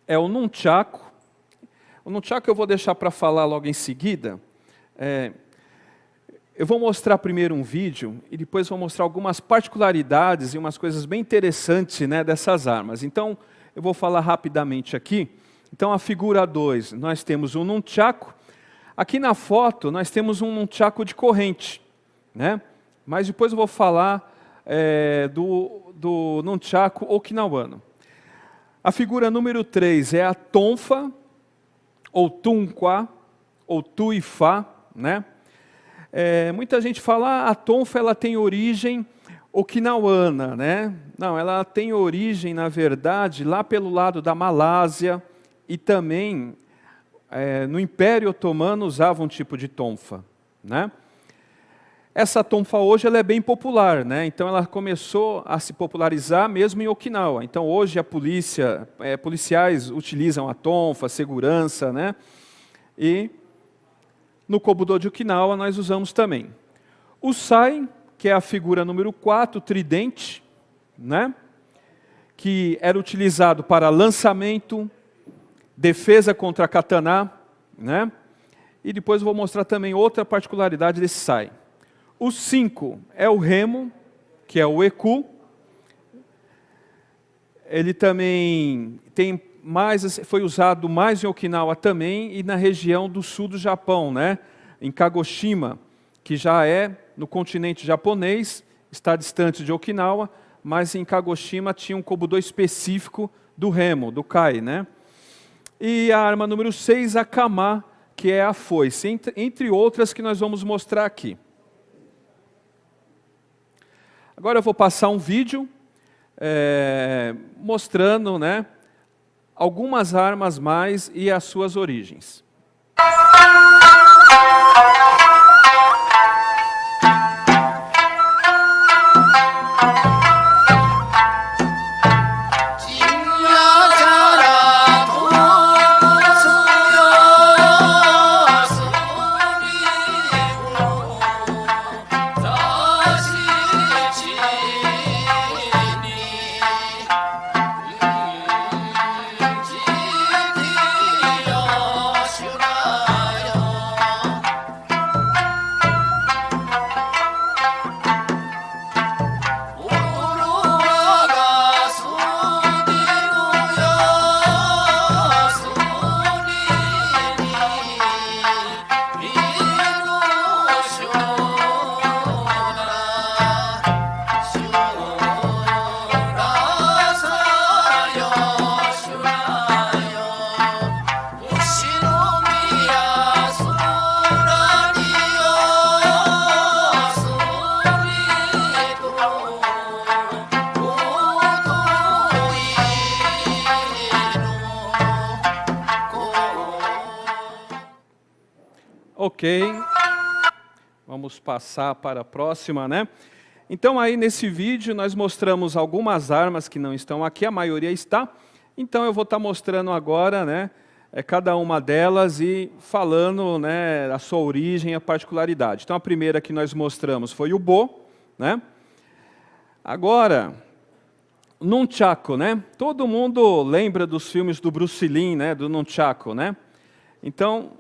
é o nunchaku. O nunchaku eu vou deixar para falar logo em seguida. Eu vou mostrar primeiro um vídeo e depois vou mostrar algumas particularidades e umas coisas bem interessantes, né, dessas armas. Então, eu vou falar rapidamente aqui. Então, a figura 2, nós temos um nunchaku. Aqui na foto, nós temos um nunchaku de corrente. Né? Mas depois eu vou falar do nunchaku okinawano. A figura número 3 é a tonfa, ou tunqua, ou tuifá. Né? Muita gente fala, a tonfa ela tem origem okinawana. Né? Não, ela tem origem, na verdade, lá pelo lado da Malásia, e também no Império Otomano usavam um tipo de tonfa. Né? Essa tonfa hoje ela é bem popular, né? Então ela começou a se popularizar mesmo em Okinawa. Então hoje a policiais utilizam a tonfa, segurança, né? E no Kobudo de Okinawa nós usamos também. O sai, que é a figura número 4, o tridente, né? Que era utilizado para lançamento, defesa contra katana, né? E depois eu vou mostrar também outra particularidade desse sai. O 5 é o remo, que é o eku. Ele também foi usado mais em Okinawa também e na região do sul do Japão, né? Em Kagoshima, que já é no continente japonês, está distante de Okinawa, mas em Kagoshima tinha um Kobudo específico do remo, do kai, né? E a arma número 6, a kama, que é a foice, entre outras que nós vamos mostrar aqui. Agora eu vou passar um vídeo mostrando, né, algumas armas mais e as suas origens. Ok, vamos passar para a próxima, né? Então aí nesse vídeo nós mostramos algumas armas que não estão aqui, a maioria está. Então eu vou estar mostrando agora, né, cada uma delas e falando, né, a sua origem e a particularidade. Então a primeira que nós mostramos foi o bo, né? Agora, nunchaku, né? Todo mundo lembra dos filmes do Bruce Lee, né, do nunchaku, né? Então,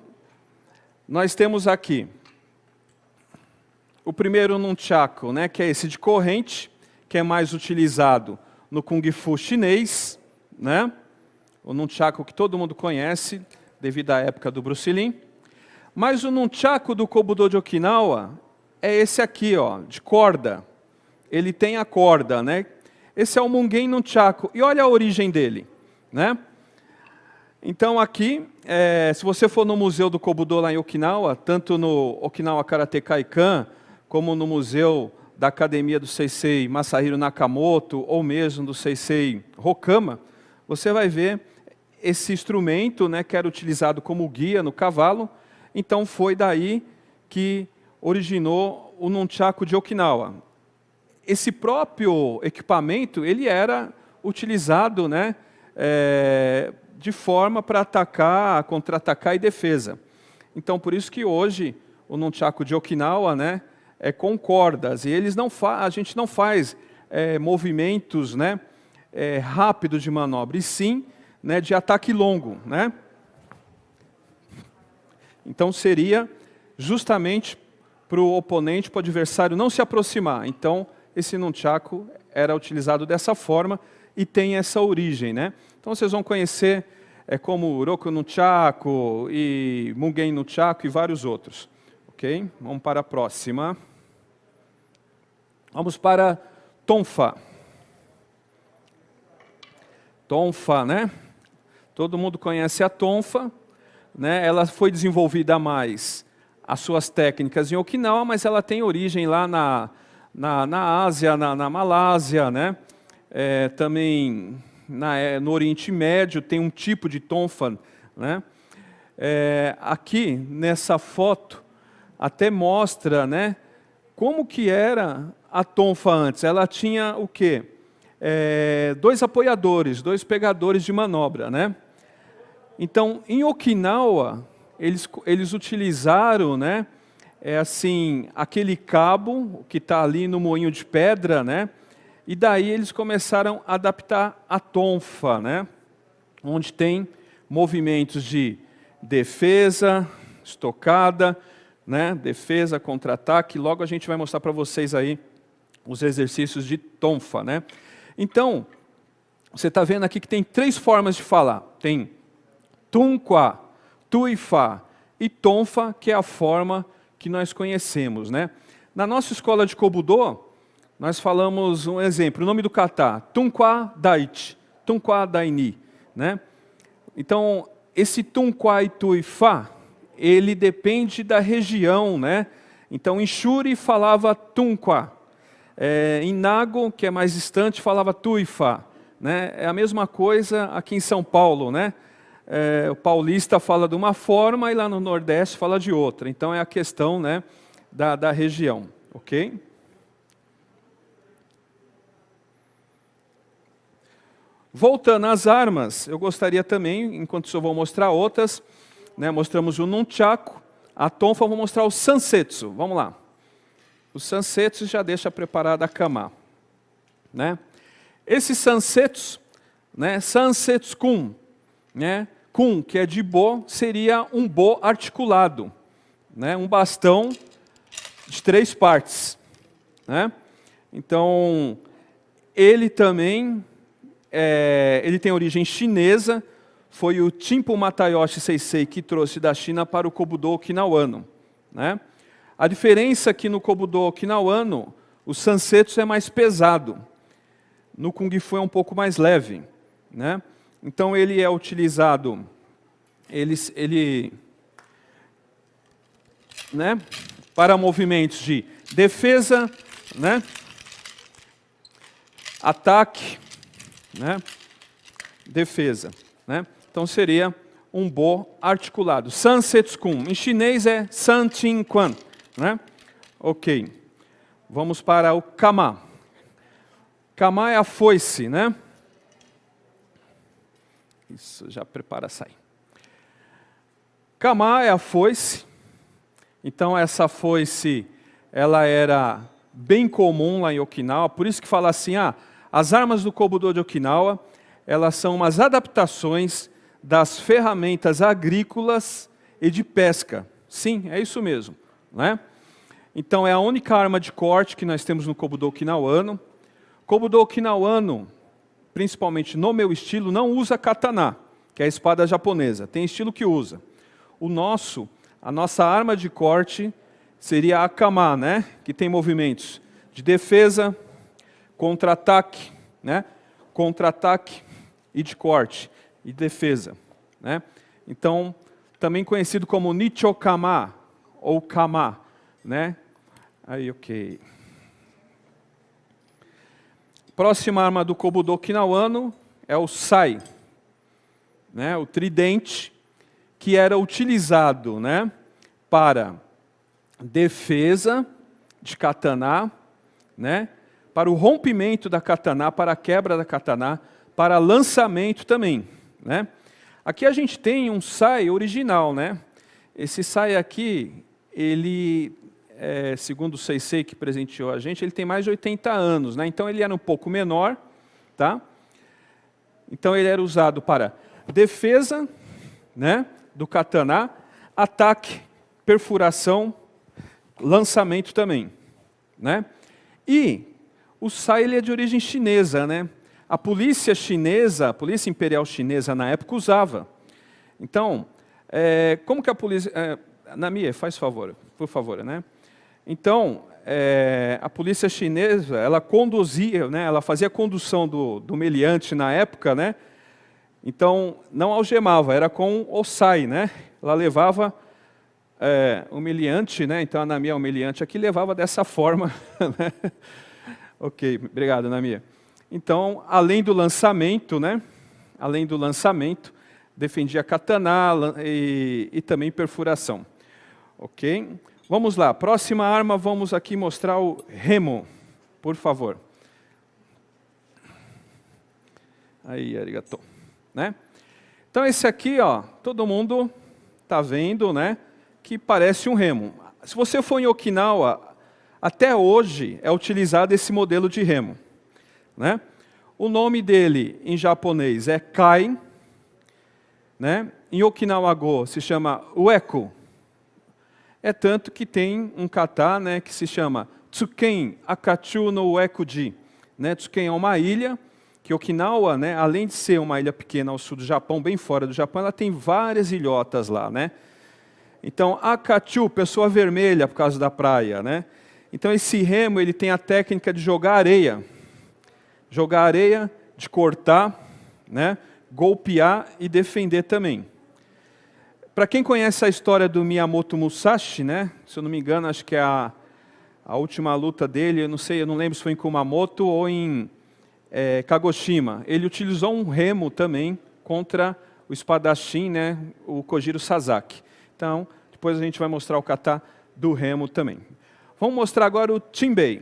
nós temos aqui o primeiro nunchaku, né, que é esse de corrente, que é mais utilizado no Kung Fu chinês, né? O nunchaku que todo mundo conhece, devido à época do Bruce Lee. Mas o nunchaku do Kobudo de Okinawa é esse aqui, ó, de corda. Ele tem a corda, né? Esse é o Mugen Nunchaku. E olha a origem dele, né? Então aqui, se você for no Museu do Kobudo lá em Okinawa, tanto no Okinawa Karate Kaikan, como no Museu da Academia do Seisei Masahiro Nakamoto, ou mesmo do Seisei Hokama, você vai ver esse instrumento, né, que era utilizado como guia no cavalo. Então foi daí que originou o Nunchaku de Okinawa. Esse próprio equipamento, ele era utilizado, né, de forma para atacar, contra-atacar e defesa. Então, por isso que hoje o Nunchaku de Okinawa, né, é com cordas. E eles a gente não faz movimentos, né, rápidos de manobra, e sim, né, de ataque longo, né? Então seria justamente para o oponente, para o adversário não se aproximar. Então esse nunchaku era utilizado dessa forma e tem essa origem, né? Então vocês vão conhecer como Roku Nunchaku e Mugen Nunchaku e vários outros. Ok? Vamos para a próxima. Vamos para Tonfa. Tonfa, né? Todo mundo conhece a Tonfa, né? Ela foi desenvolvida mais as suas técnicas em Okinawa, mas ela tem origem lá na Ásia, na Malásia, né? Também no Oriente Médio tem um tipo de Tonfa, né? Aqui nessa foto até mostra, né, como que era a Tonfa antes. Ela tinha o quê? Dois apoiadores, dois pegadores de manobra, né? Então, em Okinawa, eles utilizaram, né, assim, aquele cabo que está ali no moinho de pedra, né? E daí eles começaram a adaptar a tonfa, né? Onde tem movimentos de defesa, estocada, né? Defesa, contra-ataque. Logo a gente vai mostrar para vocês aí os exercícios de tonfa, né? Então, você está vendo aqui que tem 3 formas de falar. Tem Tunkwa, Tuifa e Tonfa, que é a forma que nós conhecemos, né? Na nossa escola de Kobudo, nós falamos um exemplo, o nome do kata, Tunkwa Daichi, Tunkwa Daini, né? Então, esse Tunkwa e Tuifa, ele depende da região, né? Então, em Shuri falava Tunkwa, em Nago, que é mais distante, falava Tuifa, né? É a mesma coisa aqui em São Paulo, né? O paulista fala de uma forma e lá no Nordeste fala de outra. Então é a questão, né, da região, ok? Voltando às armas, eu gostaria também, enquanto eu vou mostrar outras, né, mostramos o Nunchaku, a Tonfa, vou mostrar o Sansetsu. Vamos lá. O Sansetsu já deixa preparada a Kama, né? Esse Sansetsu, né, Sansetsu-kun, né? Kun, que é de bo, seria um bo articulado, né? Um bastão de 3 partes, né? Então, ele também, ele tem origem chinesa, foi o Chimpo Matayoshi Seisei que trouxe da China para o Kobudo Okinawano, né? A diferença é que no Kobudo Okinawano, o Sansetsu é mais pesado, no Kung Fu é um pouco mais leve, né? Então ele é utilizado, né, para movimentos de defesa, né, ataque, né, defesa, né? Então seria um bo articulado. Sansetsu-kun, em chinês é San-chin-quan, né? Ok. Vamos para o Kama. Kama é a foice, né? Isso, já prepara a sair. Kama é a foice. Então essa foice, ela era bem comum lá em Okinawa, por isso que fala assim, as armas do Kobudo de Okinawa, elas são umas adaptações das ferramentas agrícolas e de pesca. Sim, é isso mesmo, né? Então é a única arma de corte que nós temos no Kobudo Okinawano. Kobudo Okinawano, principalmente no meu estilo, não usa katana, que é a espada japonesa. Tem estilo que usa. A nossa arma de corte seria a kama, né? Que tem movimentos de defesa, contra-ataque, né? Contra-ataque e de corte, e defesa, né? Então, também conhecido como Nichokama, ou Kama, né? Aí, ok. Próxima arma do Kobudo Okinawano é o sai, né? O tridente, que era utilizado, né, para defesa de katana, né, para o rompimento da katana, para a quebra da katana, para lançamento também, né. Aqui a gente tem um sai original, né. Esse sai aqui, ele, segundo o Seisei que presenteou a gente, ele tem mais de 80 anos, né. Então ele era um pouco menor, tá. Então ele era usado para defesa, né, do katana, ataque, perfuração, lançamento também, né? E o sai ele é de origem chinesa, né? A polícia chinesa, a polícia imperial chinesa na época usava. Então, como que a polícia... Namie, faz favor, por favor, né? Então, a polícia chinesa, ela conduzia, né? Ela fazia a condução do meliante na época, né? Então, não algemava, era com o sai, né? Ela levava o meliante, né? Então, a Namia, o meliante aqui, levava dessa forma. Né? Ok, obrigado, Namia. Então, além do lançamento, né? Além do lançamento, defendia katana e também perfuração. Ok? Vamos lá, próxima arma, vamos aqui mostrar o remo, por favor. Aí, arigato. Né? Então esse aqui, ó, todo mundo está vendo, né, que parece um remo. Se você for em Okinawa, até hoje é utilizado esse modelo de remo, né? O nome dele em japonês é kai, né? Em Okinawa-go se chama ueku. É tanto que tem um kata, né, que se chama Tsuken Akachu no Ueku-ji. Né? Tsuken é uma ilha, que Okinawa, né, além de ser uma ilha pequena ao sul do Japão, bem fora do Japão, ela tem várias ilhotas lá, né? Então, Akachu, pessoa vermelha por causa da praia, né? Então, esse remo, ele tem a técnica de jogar areia. Jogar areia, de cortar, né? Golpear e defender também. Para quem conhece a história do Miyamoto Musashi, né? Se eu não me engano, acho que é a última luta dele, eu não sei, eu não lembro se foi em Kumamoto ou em Kagoshima. Ele utilizou um remo também contra o espadachim, né, o Kojiro Sasaki. Então, depois a gente vai mostrar o kata do remo também. Vamos mostrar agora o Chinbei.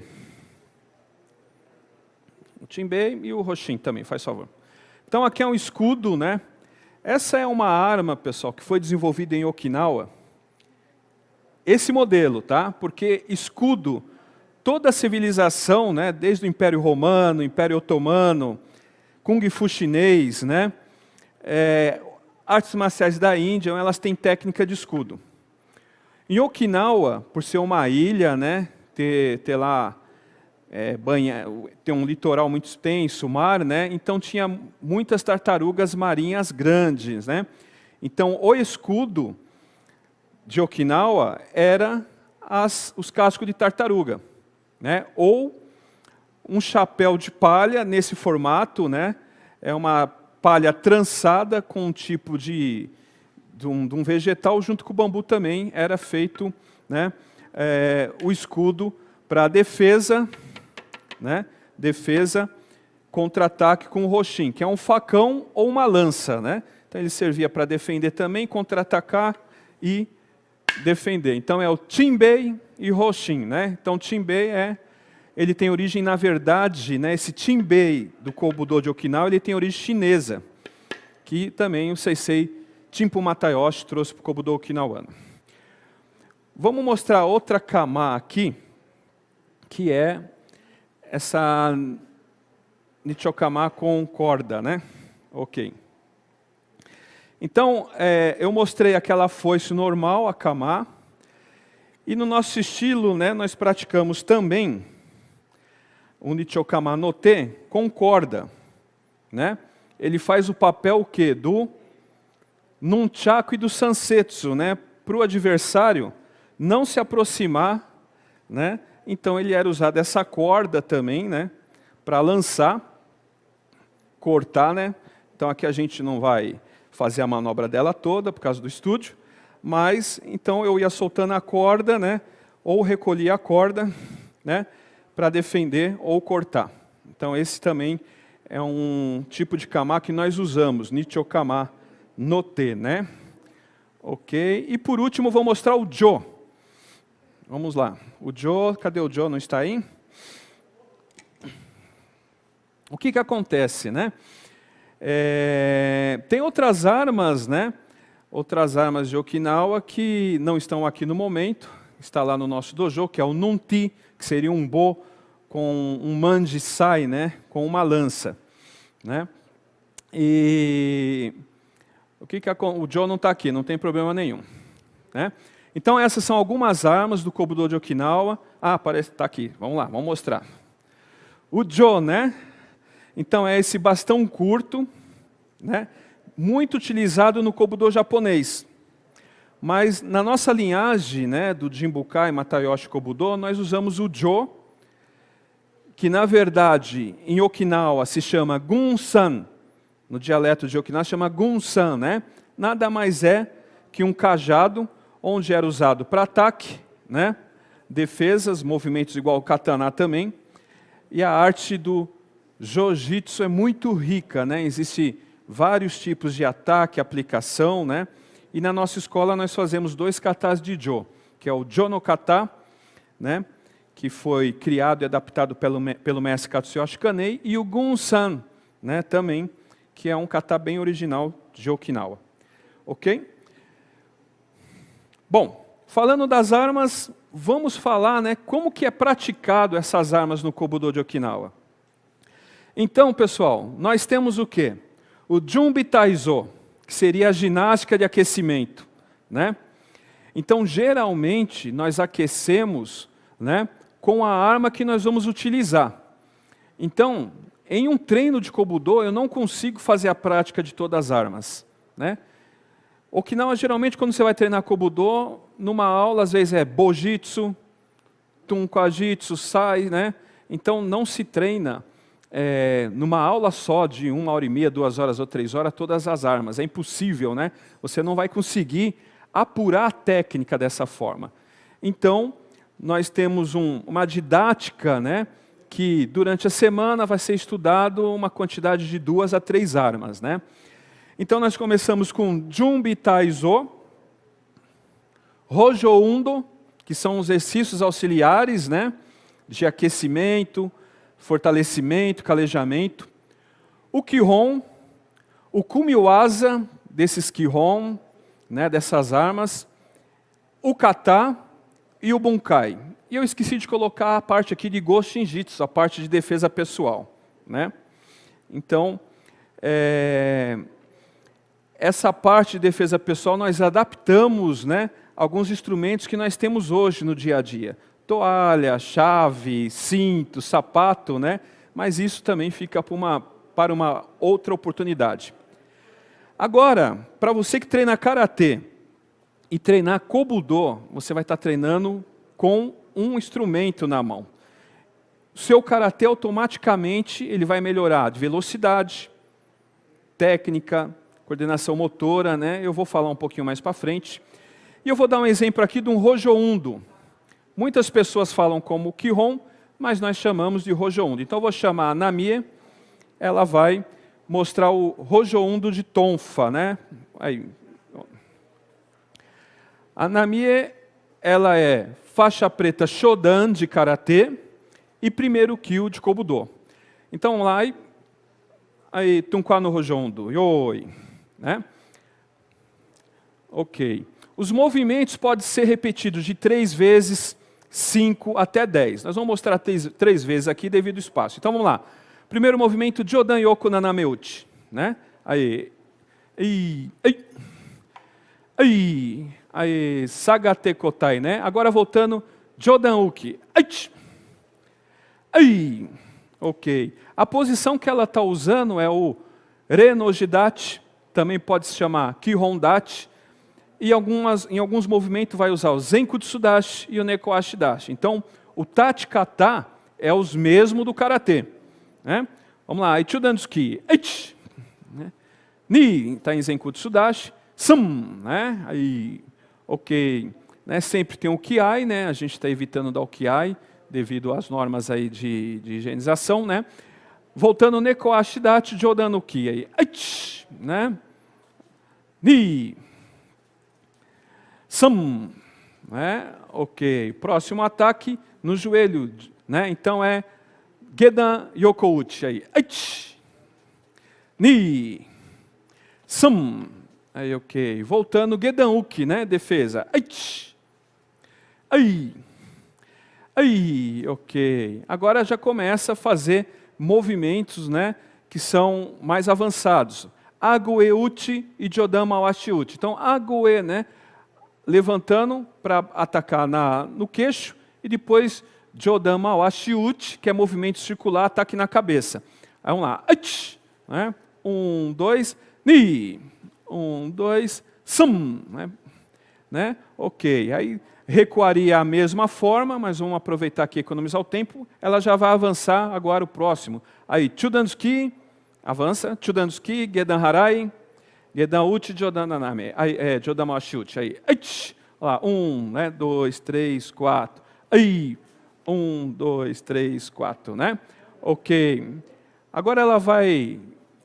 O Chinbei e o Hoshin também, faz favor. Então, aqui é um escudo, né? Essa é uma arma, pessoal, que foi desenvolvida em Okinawa. Esse modelo, tá? Porque escudo, toda a civilização, né, desde o Império Romano, Império Otomano, Kung Fu chinês, né, artes marciais da Índia, elas têm técnica de escudo. Em Okinawa, por ser uma ilha, né, ter lá ter um litoral muito extenso, mar, né, então tinha muitas tartarugas marinhas grandes, né. Então o escudo de Okinawa era os cascos de tartaruga, né? Ou um chapéu de palha nesse formato, né? É uma palha trançada com um tipo de um vegetal, junto com o bambu também era feito, né? O escudo para defesa, né? Defesa, contra-ataque com o Hoshin, que é um facão ou uma lança, né? Então ele servia para defender também, contra-atacar e defender. Então é o Chinbei e Hoshin, né? Então Chinbei ele tem origem, na verdade, né, esse Chinbei do Kobudo de Okinawa, ele tem origem chinesa, que também o Seisei Chimpo Matayoshi trouxe para o Kobudo Okinawano. Vamos mostrar outra kama aqui, que é essa Nichokama com corda, né? Ok. Então, eu mostrei aquela foice normal, a kama, e no nosso estilo, né, nós praticamos também o Nichokama no Te com corda, né? Ele faz o papel o quê? Do nunchaku e do sansetsu, né? Para o adversário não se aproximar, né? Então ele era usado essa corda também, né? Para lançar, cortar, né? Então aqui a gente não vai fazer a manobra dela toda por causa do estúdio, mas então eu ia soltando a corda, né? Ou recolhia a corda, né? Para defender ou cortar. Então esse também é um tipo de kama que nós usamos, Nichokama no Te, né? Ok. E por último vou mostrar o Jo. Vamos lá. O Jo, cadê o Jo? Não está aí? O que acontece, né? Tem outras armas, né? Outras armas de Okinawa que não estão aqui no momento. Está lá no nosso dojo, que é o Nunti, que seria um bo com um manji sai, né? Com uma lança, né? E o Jo não está aqui, não tem problema nenhum, né? Então essas são algumas armas do Kobudo de Okinawa. Ah, parece que está aqui. Vamos lá, vamos mostrar. O Jo, né? Então é esse bastão curto, né? Muito utilizado no Kobudo japonês. Mas na nossa linhagem, né, do Jinbukai Matayoshi Kobudo, nós usamos o Jo, que na verdade em Okinawa se chama Gun-san. No dialeto de Okinawa se chama Gun-san, né? Nada mais é que um cajado onde era usado para ataque, né? Defesas, movimentos igual ao katana também. E a arte do Jiu-Jitsu é muito rica, né? Existem vários tipos de ataque, aplicação, né? E na nossa escola nós fazemos 2 katas de Jo, que é o Jo no kata, né? Que foi criado e adaptado pelo mestre Katsuyoshi Kanei, e o Gun-san, né? Também, que é um kata bem original de Okinawa. Ok? Bom, falando das armas, vamos falar, né, como que é praticado essas armas no Kobudo de Okinawa. Então, pessoal, nós temos o quê? O Junbi Taizo, que seria a ginástica de aquecimento, né? Então, geralmente, nós aquecemos, né, com a arma que nós vamos utilizar. Então, em um treino de Kobudo, eu não consigo fazer a prática de todas as armas, né? Okinawa, geralmente, quando você vai treinar Kobudo, numa aula, às vezes é Bojitsu, Tunkwajitsu, Sai, né? Então, não se treina numa aula só de 1h30, 2 horas ou 3 horas, todas as armas. É impossível, né? Você não vai conseguir apurar a técnica dessa forma. Então, nós temos uma didática, né? Que durante a semana vai ser estudado uma quantidade de 2 a 3 armas, né? Então nós começamos com Junbi Taizo, Hojo Undo, que são os exercícios auxiliares, né, de aquecimento, fortalecimento, calejamento. O Kihon, o Kumiwaza, desses Kihon, né, dessas armas. O Kata e o Bunkai. E eu esqueci de colocar a parte aqui de Go Shinjitsu, a parte de defesa pessoal, né? Então, essa parte de defesa pessoal nós adaptamos, né, alguns instrumentos que nós temos hoje no dia a dia. Toalha, chave, cinto, sapato, né? Mas isso também fica para uma outra oportunidade. Agora, para você que treina Karatê e treinar Kobudo, você vai estar treinando com um instrumento na mão. O seu Karatê automaticamente ele vai melhorar de velocidade, técnica, coordenação motora, né? Eu vou falar um pouquinho mais para frente. E eu vou dar um exemplo aqui de um Hojo Undo. Muitas pessoas falam como Kihon, mas nós chamamos de Hojo Undo. Então eu vou chamar a Namie, ela vai mostrar o Hojo Undo de Tonfa, né? Aí. A Namie, ela é faixa preta Shodan de Karatê e primeiro Kyu de Kobudo. Então lá, aí, Tunkwa no Hojo Undo, yoi, né? Ok. Os movimentos podem ser repetidos de 3 vezes, 5 até 10. Nós vamos mostrar 3 vezes aqui devido ao espaço. Então vamos lá. Primeiro movimento, Jodan Yoko Nanameuchi, né? Aí, Aí, Sagate Kotai, né? Agora voltando, Jodan Uki. Ok. A posição que ela está usando é o Renojidachi, também pode se chamar Kihondachi, e em alguns movimentos vai usar o Zenkutsudachi e o Nekoashidachi. Então, o Tachi Kata é os mesmos do Karatê. Né? Vamos lá, Ichudansuki. Ni está em Zenkutsudachi. Sam, né? Aí, ok. Né? Sempre tem o Kiai, né? A gente está evitando dar o Kiai, devido às normas aí de higienização, né? Voltando, Nekoashidachi, Jodanuki. Aí, né? Ni. Sam. Né? Ok. Próximo ataque no joelho. Né? Então é Gedan Yokouchi. Aí. Ni. Sam. Aí, ok. Voltando, Gedan Uki, né? Defesa. Aí, ok. Agora já começa a fazer movimentos, né, que são mais avançados. Ague Uchi e Jodama Washi Uchi. Então, Ague, né, levantando para atacar no queixo, e depois Jodama Washi Uchi, que é movimento circular, ataque na cabeça. Aí, vamos lá. Né? 1, 2, Ni. 1, 2, Sam. Né? Ok. Aí recuaria a mesma forma, mas vamos aproveitar aqui e economizar o tempo. Ela já vai avançar agora o próximo. Aí, Chudansuki, avança. Chudansuki, Gedan Harai, Gedan Uchi, Jodan Naname. Aí, Jodan Washi Uchi. Aí, lá, 1, né, 2, 3, 4. Aí, 1, 2, 3, 4, né? Ok. Agora ela vai,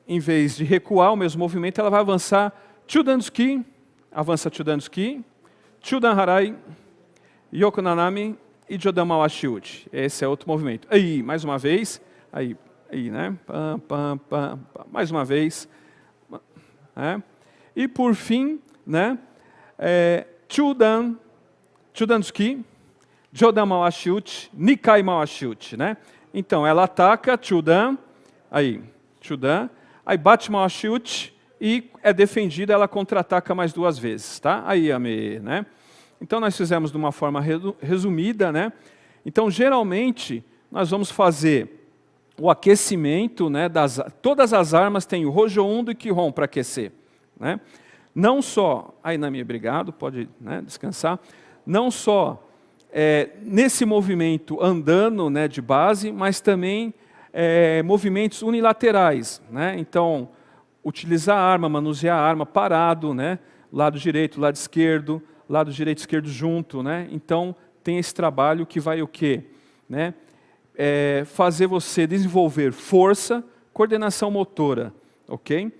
em vez de recuar o mesmo movimento, ela vai avançar. Chudansuki, avança Chudansuki, Chudan Harai, Yoko Nanami e Jodama Washi Uchi. Esse é outro movimento. Aí, mais uma vez. Aí, né? Pam, pam, pam, pam. Mais uma vez. E por fim, né? Chudansuki, Jodama Washi Uchi, Nikai Mawashi Uchi, né? Então, ela ataca Chudan, aí bate Mawashi Uchi e é defendida, ela contra-ataca mais 2 vezes, tá? Aí, Ame, né? Então, nós fizemos de uma forma resumida, né? Então, geralmente, nós vamos fazer o aquecimento, né? Todas as armas têm o Hojo Undo e Kihon para aquecer, né? Não só, aí, Nami, obrigado, pode, né, descansar. Não só nesse movimento andando, né, de base, mas também movimentos unilaterais, né? Então, utilizar a arma, manusear a arma parado, né? Lado direito, lado esquerdo, lado direito e esquerdo junto, né? Então, tem esse trabalho que vai o quê? Né? Fazer você desenvolver força, coordenação motora, ok?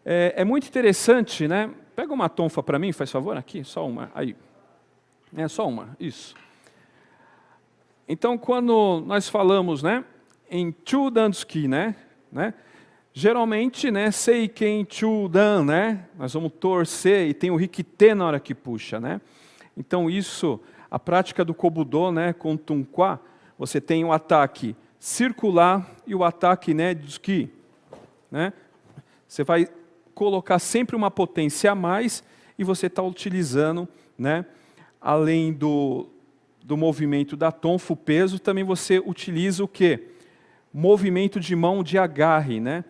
É muito interessante, né? Pega uma tonfa para mim, faz favor, aqui, só uma, aí. Só uma, isso. Então, quando nós falamos, né, em Chudansuki, né? Geralmente, né, Seiken Chudan, né? Nós vamos torcer e tem o Rikite na hora que puxa, né? Então isso, a prática do Kobudo, né, com Tunkwa, você tem o ataque circular e o ataque, né, de Tsuki, né? Você vai colocar sempre uma potência a mais e você está utilizando, né, além do movimento da tonfa, o peso, também você utiliza o quê? Movimento de mão de agarre, né?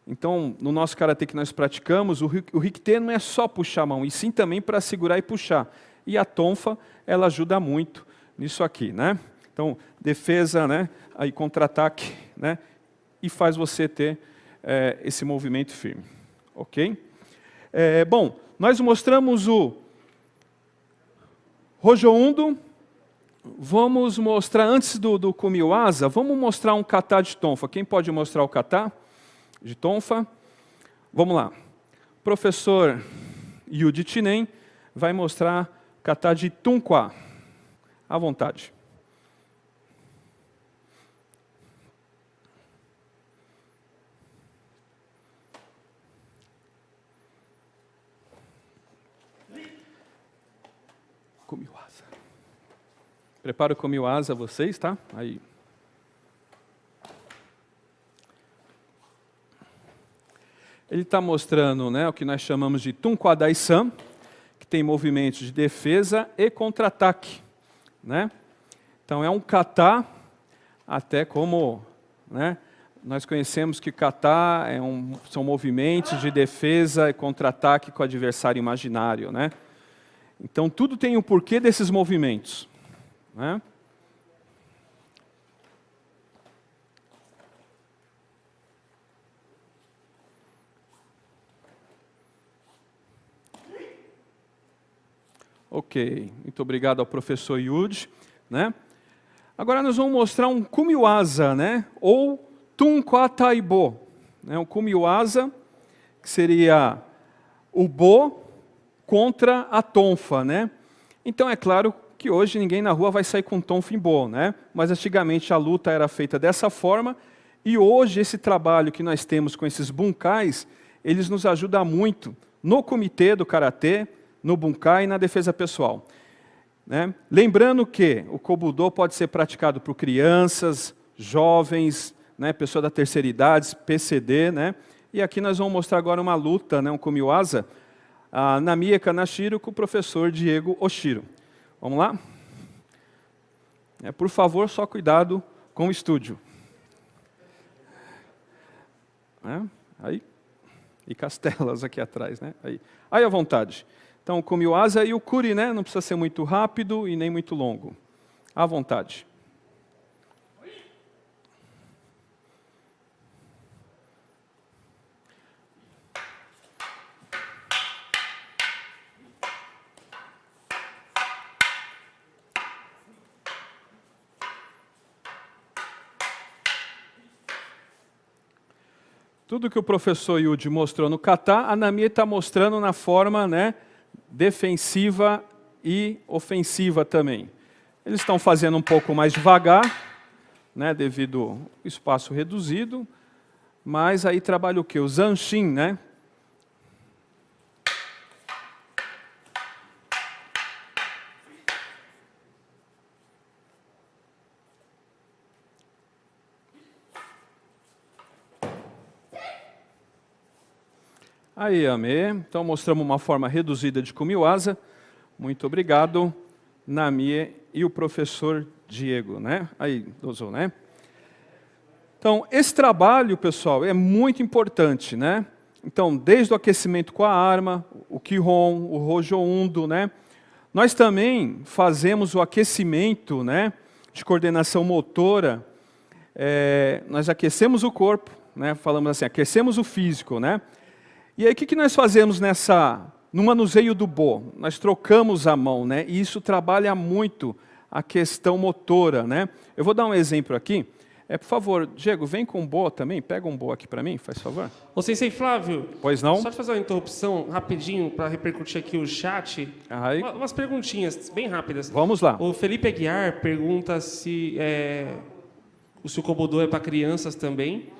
Então, no nosso karatê que nós praticamos, o Rikite não é só puxar a mão, e sim também para segurar e puxar. E a tonfa, ela ajuda muito nisso aqui, né? Então, defesa, né? Aí contra-ataque, né? E faz você ter esse movimento firme, ok? Bom, nós mostramos o Hojo Undo. Vamos mostrar, antes do Kumiwaza, vamos mostrar um kata de tonfa. Quem pode mostrar o kata de tonfa? Vamos lá. O professor Yuji Chinen vai mostrar kata de Tunkwa. À vontade. Kumiwaza. Prepara o Kumiwaza vocês, tá? Aí. ele está mostrando, né, o que nós chamamos de Tunkwadai-san, que tem movimentos de defesa e contra-ataque, né? Então é um kata, até como, né, nós conhecemos que kata são movimentos de defesa e contra-ataque com o adversário imaginário, né? Então tudo tem um porquê desses movimentos, né? Ok, muito obrigado ao professor Yuji, né? Agora nós vamos mostrar um kumiwaza, né? Ou Tunkwa-taibo, né? Um kumiwaza, que seria o bo contra a tonfa, né? Então é claro que hoje ninguém na rua vai sair com tonfa em bo, né? Mas antigamente a luta era feita dessa forma, e hoje esse trabalho que nós temos com esses bunkais, eles nos ajudam muito no comitê do karatê, no bunkai e na defesa pessoal, né? Lembrando que o kobudo pode ser praticado por crianças, jovens, né, pessoa da terceira idade, PCD, né? E aqui nós vamos mostrar agora uma luta, né, um kumiwaza, a Namiya Kanashiro com o professor Diego Oshiro. Vamos lá? Por favor, só cuidado com o estúdio. Aí. E castelas aqui atrás, né? Aí à vontade. Então, o kumiwaza e o kuri, né? Não precisa ser muito rápido e nem muito longo. À vontade. Tudo que o professor Yuji mostrou no kata, a Namiya está mostrando na forma, né, defensiva e ofensiva também. Eles estão fazendo um pouco mais devagar, né, devido ao espaço reduzido, mas aí trabalha o quê? O zanshin, né? Aí, Amê. Então, mostramos uma forma reduzida de kumiwaza. Muito obrigado, Namiya e o professor Diego, né? Aí, Dozo, né? Então, esse trabalho, pessoal, é muito importante, né? Então, desde o aquecimento com a arma, o Kihon, o Hojo Undo, né? Nós também fazemos o aquecimento, né, de coordenação motora. Nós aquecemos o corpo, né? Falamos assim, aquecemos o físico, né? E aí, o que nós fazemos no manuseio do bo? Nós trocamos a mão, né? E isso trabalha muito a questão motora, né? Eu vou dar um exemplo aqui. Por favor, Diego, vem com o bo também. Pega um bo aqui para mim, faz favor. Ô, Sensei Flávio. Pois não? Só de fazer uma interrupção rapidinho para repercutir aqui o chat. Aí. Umas perguntinhas bem rápidas. Vamos lá. O Felipe Aguiar pergunta se o kobudo é para crianças também.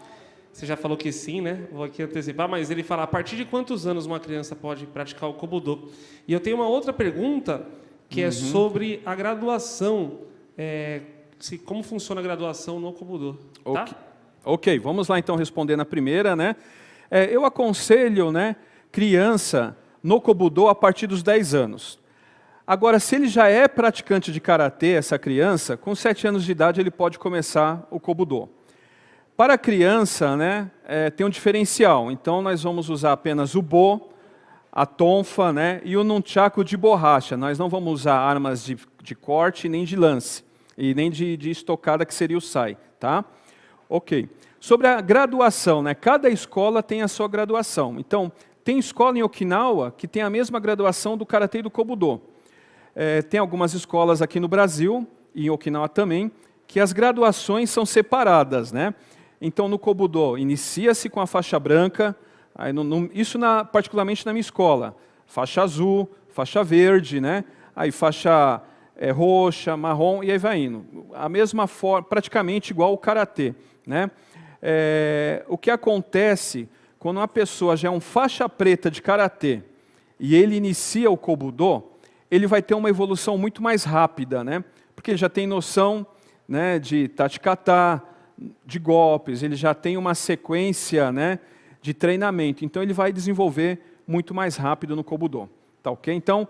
Você já falou que sim, né? Vou aqui antecipar, mas ele fala, a partir de quantos anos uma criança pode praticar o kobudo? E eu tenho uma outra pergunta, que é sobre a graduação, como funciona a graduação no kobudo, tá? Ok, vamos lá então responder na primeira, né? Eu aconselho, né, criança no kobudo a partir dos 10 anos. Agora, se ele já é praticante de karatê, essa criança, com 7 anos de idade ele pode começar o kobudo. Para a criança, né, tem um diferencial. Então, nós vamos usar apenas o bo, a tonfa, né, e o nunchaku de borracha. Nós não vamos usar armas de corte, nem de lance, e nem de estocada, que seria o sai. Tá? Ok. Sobre a graduação, né, cada escola tem a sua graduação. Então, tem escola em Okinawa que tem a mesma graduação do karatê e do kobudo. Tem algumas escolas aqui no Brasil, e em Okinawa também, que as graduações são separadas, né? Então, no kobudo, inicia-se com a faixa branca, isso particularmente na minha escola, faixa azul, faixa verde, né? Aí faixa roxa, marrom, e aí vai indo. A mesma forma, praticamente igual ao karatê, né? O que acontece quando uma pessoa já é um faixa preta de karatê e ele inicia o kobudo, ele vai ter uma evolução muito mais rápida, né? Porque ele já tem noção, né, de tachi-kata, de golpes, ele já tem uma sequência, né, de treinamento. Então, ele vai desenvolver muito mais rápido no Kobudo. Tá ok? Então,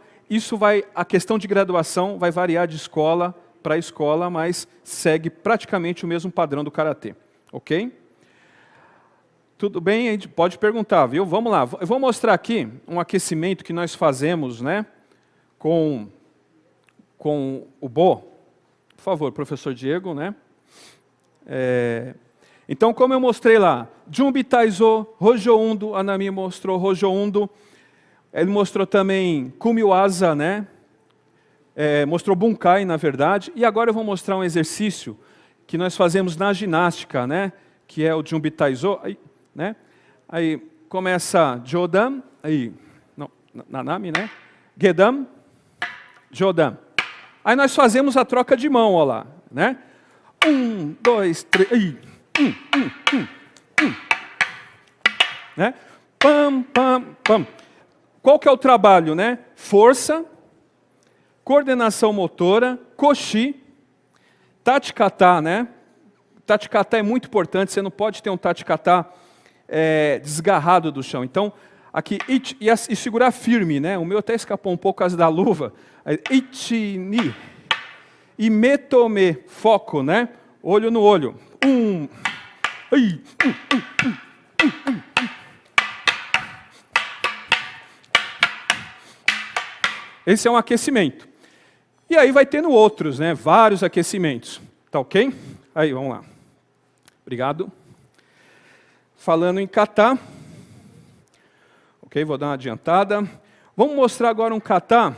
a questão de graduação vai variar de escola para escola, mas segue praticamente o mesmo padrão do Karatê. Ok? Tudo bem? A gente pode perguntar, viu? Vamos lá. Eu vou mostrar aqui um aquecimento que nós fazemos, né, com o Bo. Por favor, professor Diego, né? Então, como eu mostrei lá, Jumbi Taizo, Hojo Undo, Anami mostrou Hojo Undo, ele mostrou também Kumiwaza, né? Mostrou Bunkai, na verdade, e agora eu vou mostrar um exercício que nós fazemos na ginástica, né? Que é o Jumbi Taizo, né? Aí começa Jodan, aí, não, Nanami, né? Gedam, Jodan. Aí nós fazemos a troca de mão, ó lá, né? 1, 2, 3, aí, né? Pam, pam, pam. Qual que é o trabalho, né? Força, coordenação motora, koshi, tachi-kata, né? Tachi-kata é muito importante, você não pode ter um tachi-kata desgarrado do chão. Então, aqui, e segurar firme, né? O meu até escapou um pouco por causa da luva. Ichi, ni. E metome, foco, né? Olho no olho. Esse é um aquecimento. E aí vai tendo outros, né? Vários aquecimentos. Tá ok? Aí, vamos lá. Obrigado. Falando em kata. Ok, vou dar uma adiantada. Vamos mostrar agora um kata.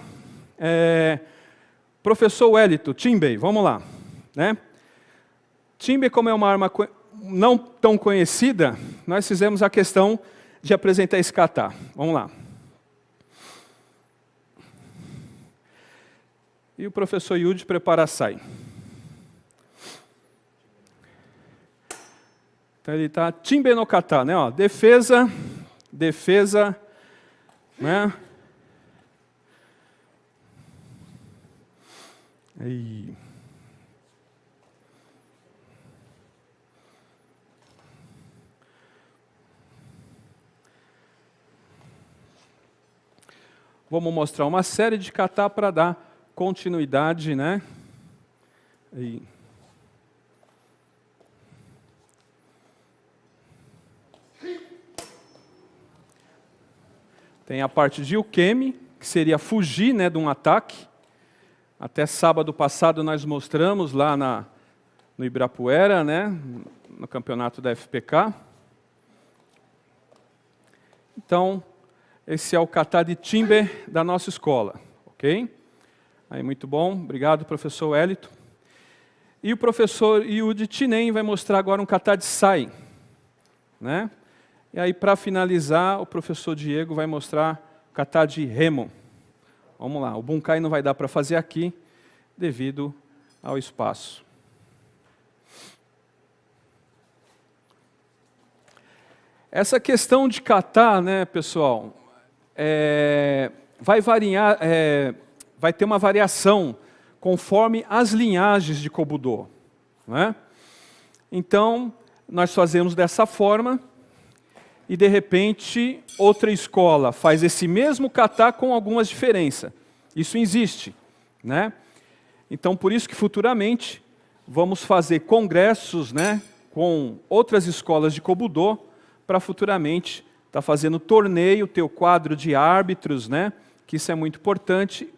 Professor Wellington, Timbei, vamos lá. Né? Timbei, como é uma arma não tão conhecida, nós fizemos a questão de apresentar esse kata. Vamos lá. E o professor Yuji prepara a sai. Então ele está Timbei no kata, né? Ó, defesa, né? Aí. Vamos mostrar uma série de kata para dar continuidade, né? Aí. Tem a parte de ukemi, que seria fugir, né, de um ataque. Até sábado passado nós mostramos lá no Ibirapuera, né, no campeonato da FPK. Então, esse é o kata de Timbei da nossa escola, ok? Aí, muito bom, obrigado, professor Wellington. E o professor Yuji Chinen vai mostrar agora um kata de sai, né? E aí, para finalizar, o professor Diego vai mostrar o kata de remo. Vamos lá, o bunkai não vai dar para fazer aqui, devido ao espaço. Essa questão de kata, né, pessoal, vai variar, vai ter uma variação conforme as linhagens de Kobudo, né? Então, nós fazemos dessa forma, e de repente, outra escola faz esse mesmo kata com algumas diferenças. Isso existe, né? Então, por isso que futuramente vamos fazer congressos, né, com outras escolas de Kobudo, para futuramente estar fazendo torneio, ter o quadro de árbitros, né, que isso é muito importante,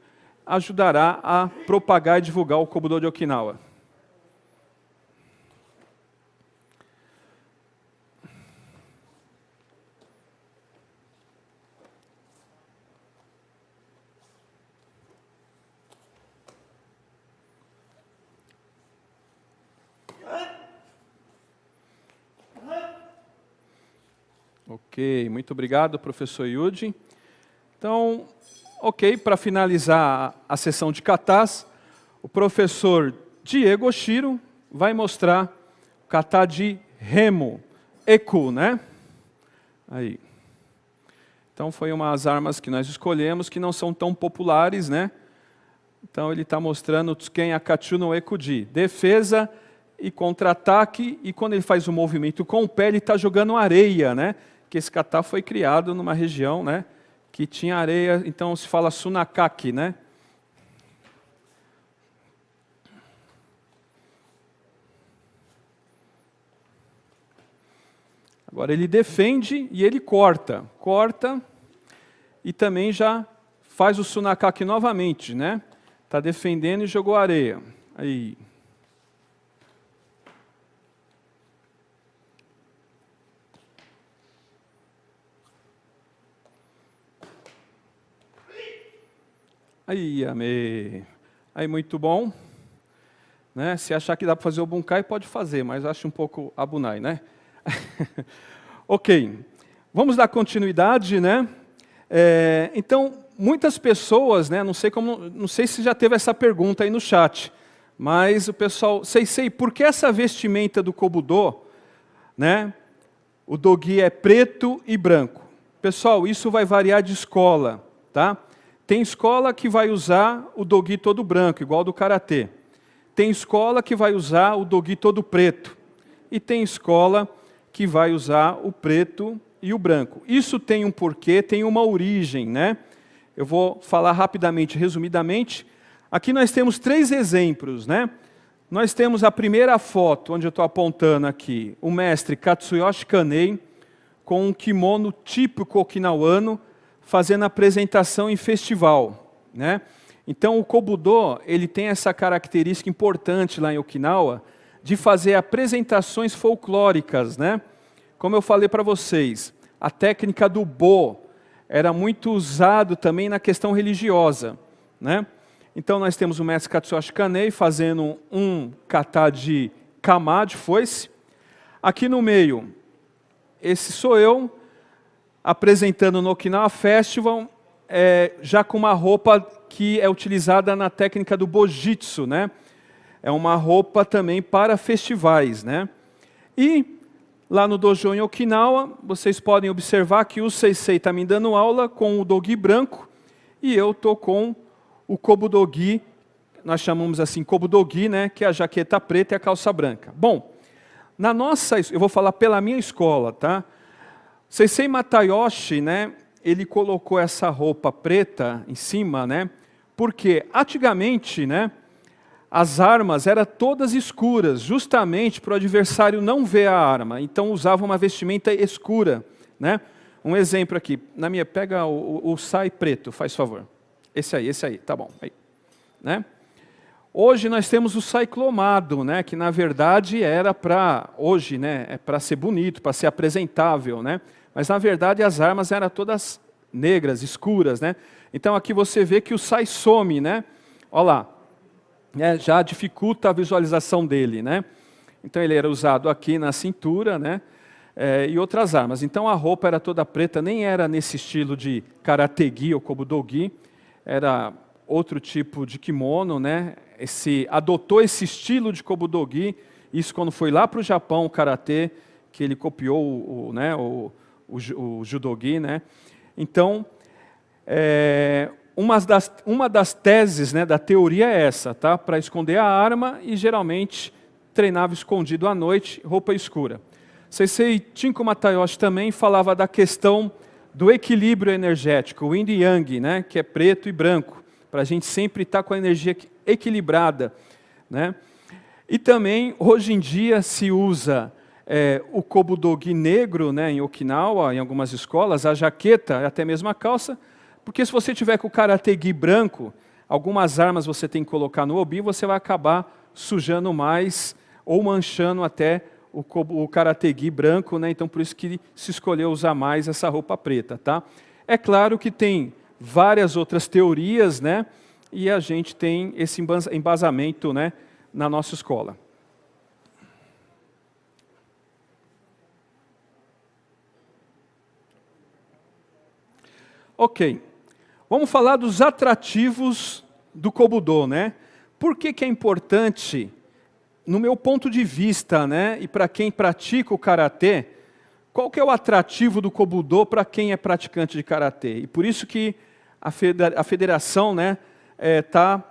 ajudará a propagar e divulgar o Kobudo de Okinawa. Ok, muito obrigado, professor Yuji. Então, ok, para finalizar a sessão de katas, o professor Diego Oshiro vai mostrar o kata de remo, eku, né? Aí. Então, foi umas armas que nós escolhemos que não são tão populares, né? Então, ele está mostrando o Tsuken Akachu no Ekuji, defesa e contra-ataque, e quando ele faz o movimento com o pé, ele está jogando areia, né? porque esse kata foi criado numa região, né, que tinha areia, então se fala sunakaki, né? Agora ele defende e ele corta e também já faz o sunakaki novamente, né? Está defendendo e jogou areia. Aí. Aí, amei. Aí, muito bom. Né? Se achar que dá para fazer o bunkai, pode fazer, mas acho um pouco abunai, né? Ok, vamos dar continuidade, né? Então, muitas pessoas, né? Não sei se já teve essa pergunta aí no chat, mas o pessoal, Seisei, por que essa vestimenta do Kobudo, né? O dogi é preto e branco. Pessoal, isso vai variar de escola, tá? Tem escola que vai usar o dogi todo branco, igual do karatê. Tem escola que vai usar o dogi todo preto. E tem escola que vai usar o preto e o branco. Isso tem um porquê, tem uma origem, né? Eu vou falar rapidamente, resumidamente. Aqui nós temos 3 exemplos, né? Nós temos a primeira foto, onde eu estou apontando aqui, o mestre Katsuyoshi Kanei, com um kimono típico okinawano, fazendo apresentação em festival, né? Então o Kobudo, ele tem essa característica importante lá em Okinawa, de fazer apresentações folclóricas, né? Como eu falei para vocês, a técnica do Bo era muito usado também na questão religiosa, né? Então nós temos o mestre Katsuyoshi Kanei fazendo um kata de kama, de foice. Aqui no meio, esse sou eu, apresentando no Okinawa Festival, já com uma roupa que é utilizada na técnica do Bojitsu, né? É uma roupa também para festivais, né? E lá no dojo em Okinawa, vocês podem observar que o Seisei está me dando aula com o dogi branco e eu estou com o kobudogi, nós chamamos assim kobudogi, né? Que é a jaqueta preta e a calça branca. Bom, eu vou falar pela minha escola, tá? Seisei Matayoshi, né? Ele colocou essa roupa preta em cima, né? Porque antigamente, né? As armas eram todas escuras, justamente para o adversário não ver a arma. Então usavam uma vestimenta escura, né? Um exemplo aqui, pega o sai preto, faz favor. Esse aí, tá bom. Aí, né? Hoje nós temos o sai clomado, né? Que na verdade era hoje, né? É para ser bonito, para ser apresentável, né? Mas na verdade as armas eram todas negras, escuras, né? Então aqui você vê que o sai some, né? Olha lá. Já dificulta a visualização dele, né? Então ele era usado aqui na cintura, né? E outras armas. Então a roupa era toda preta, nem era nesse estilo de karategi ou kobudogi, era outro tipo de kimono, né? Adotou esse estilo de kobudogi, isso quando foi lá para o Japão, o karatê, que ele copiou o judogi, né? Então, uma das teses, né, da teoria é essa, tá? Para esconder a arma e geralmente treinava escondido à noite, roupa escura. Seisei Chinko Matayoshi também falava da questão do equilíbrio energético, o yin e yang, né, que é preto e branco, para a gente sempre estar com a energia equilibrada, né? E também, hoje em dia, se usa o kobudogi negro, né, em Okinawa, em algumas escolas, a jaqueta, até mesmo a calça, porque se você tiver com o karategi branco, algumas armas você tem que colocar no obi, você vai acabar sujando mais ou manchando até o karategi branco, né? Então por isso que se escolheu usar mais essa roupa preta, tá? É claro que tem várias outras teorias, né? E a gente tem esse embasamento, né, na nossa escola. Ok. Vamos falar dos atrativos do Kobudo, né? Por que é importante, no meu ponto de vista, né? E para quem pratica o Karatê, qual que é o atrativo do Kobudo para quem é praticante de Karatê? E por isso que a federação, né, está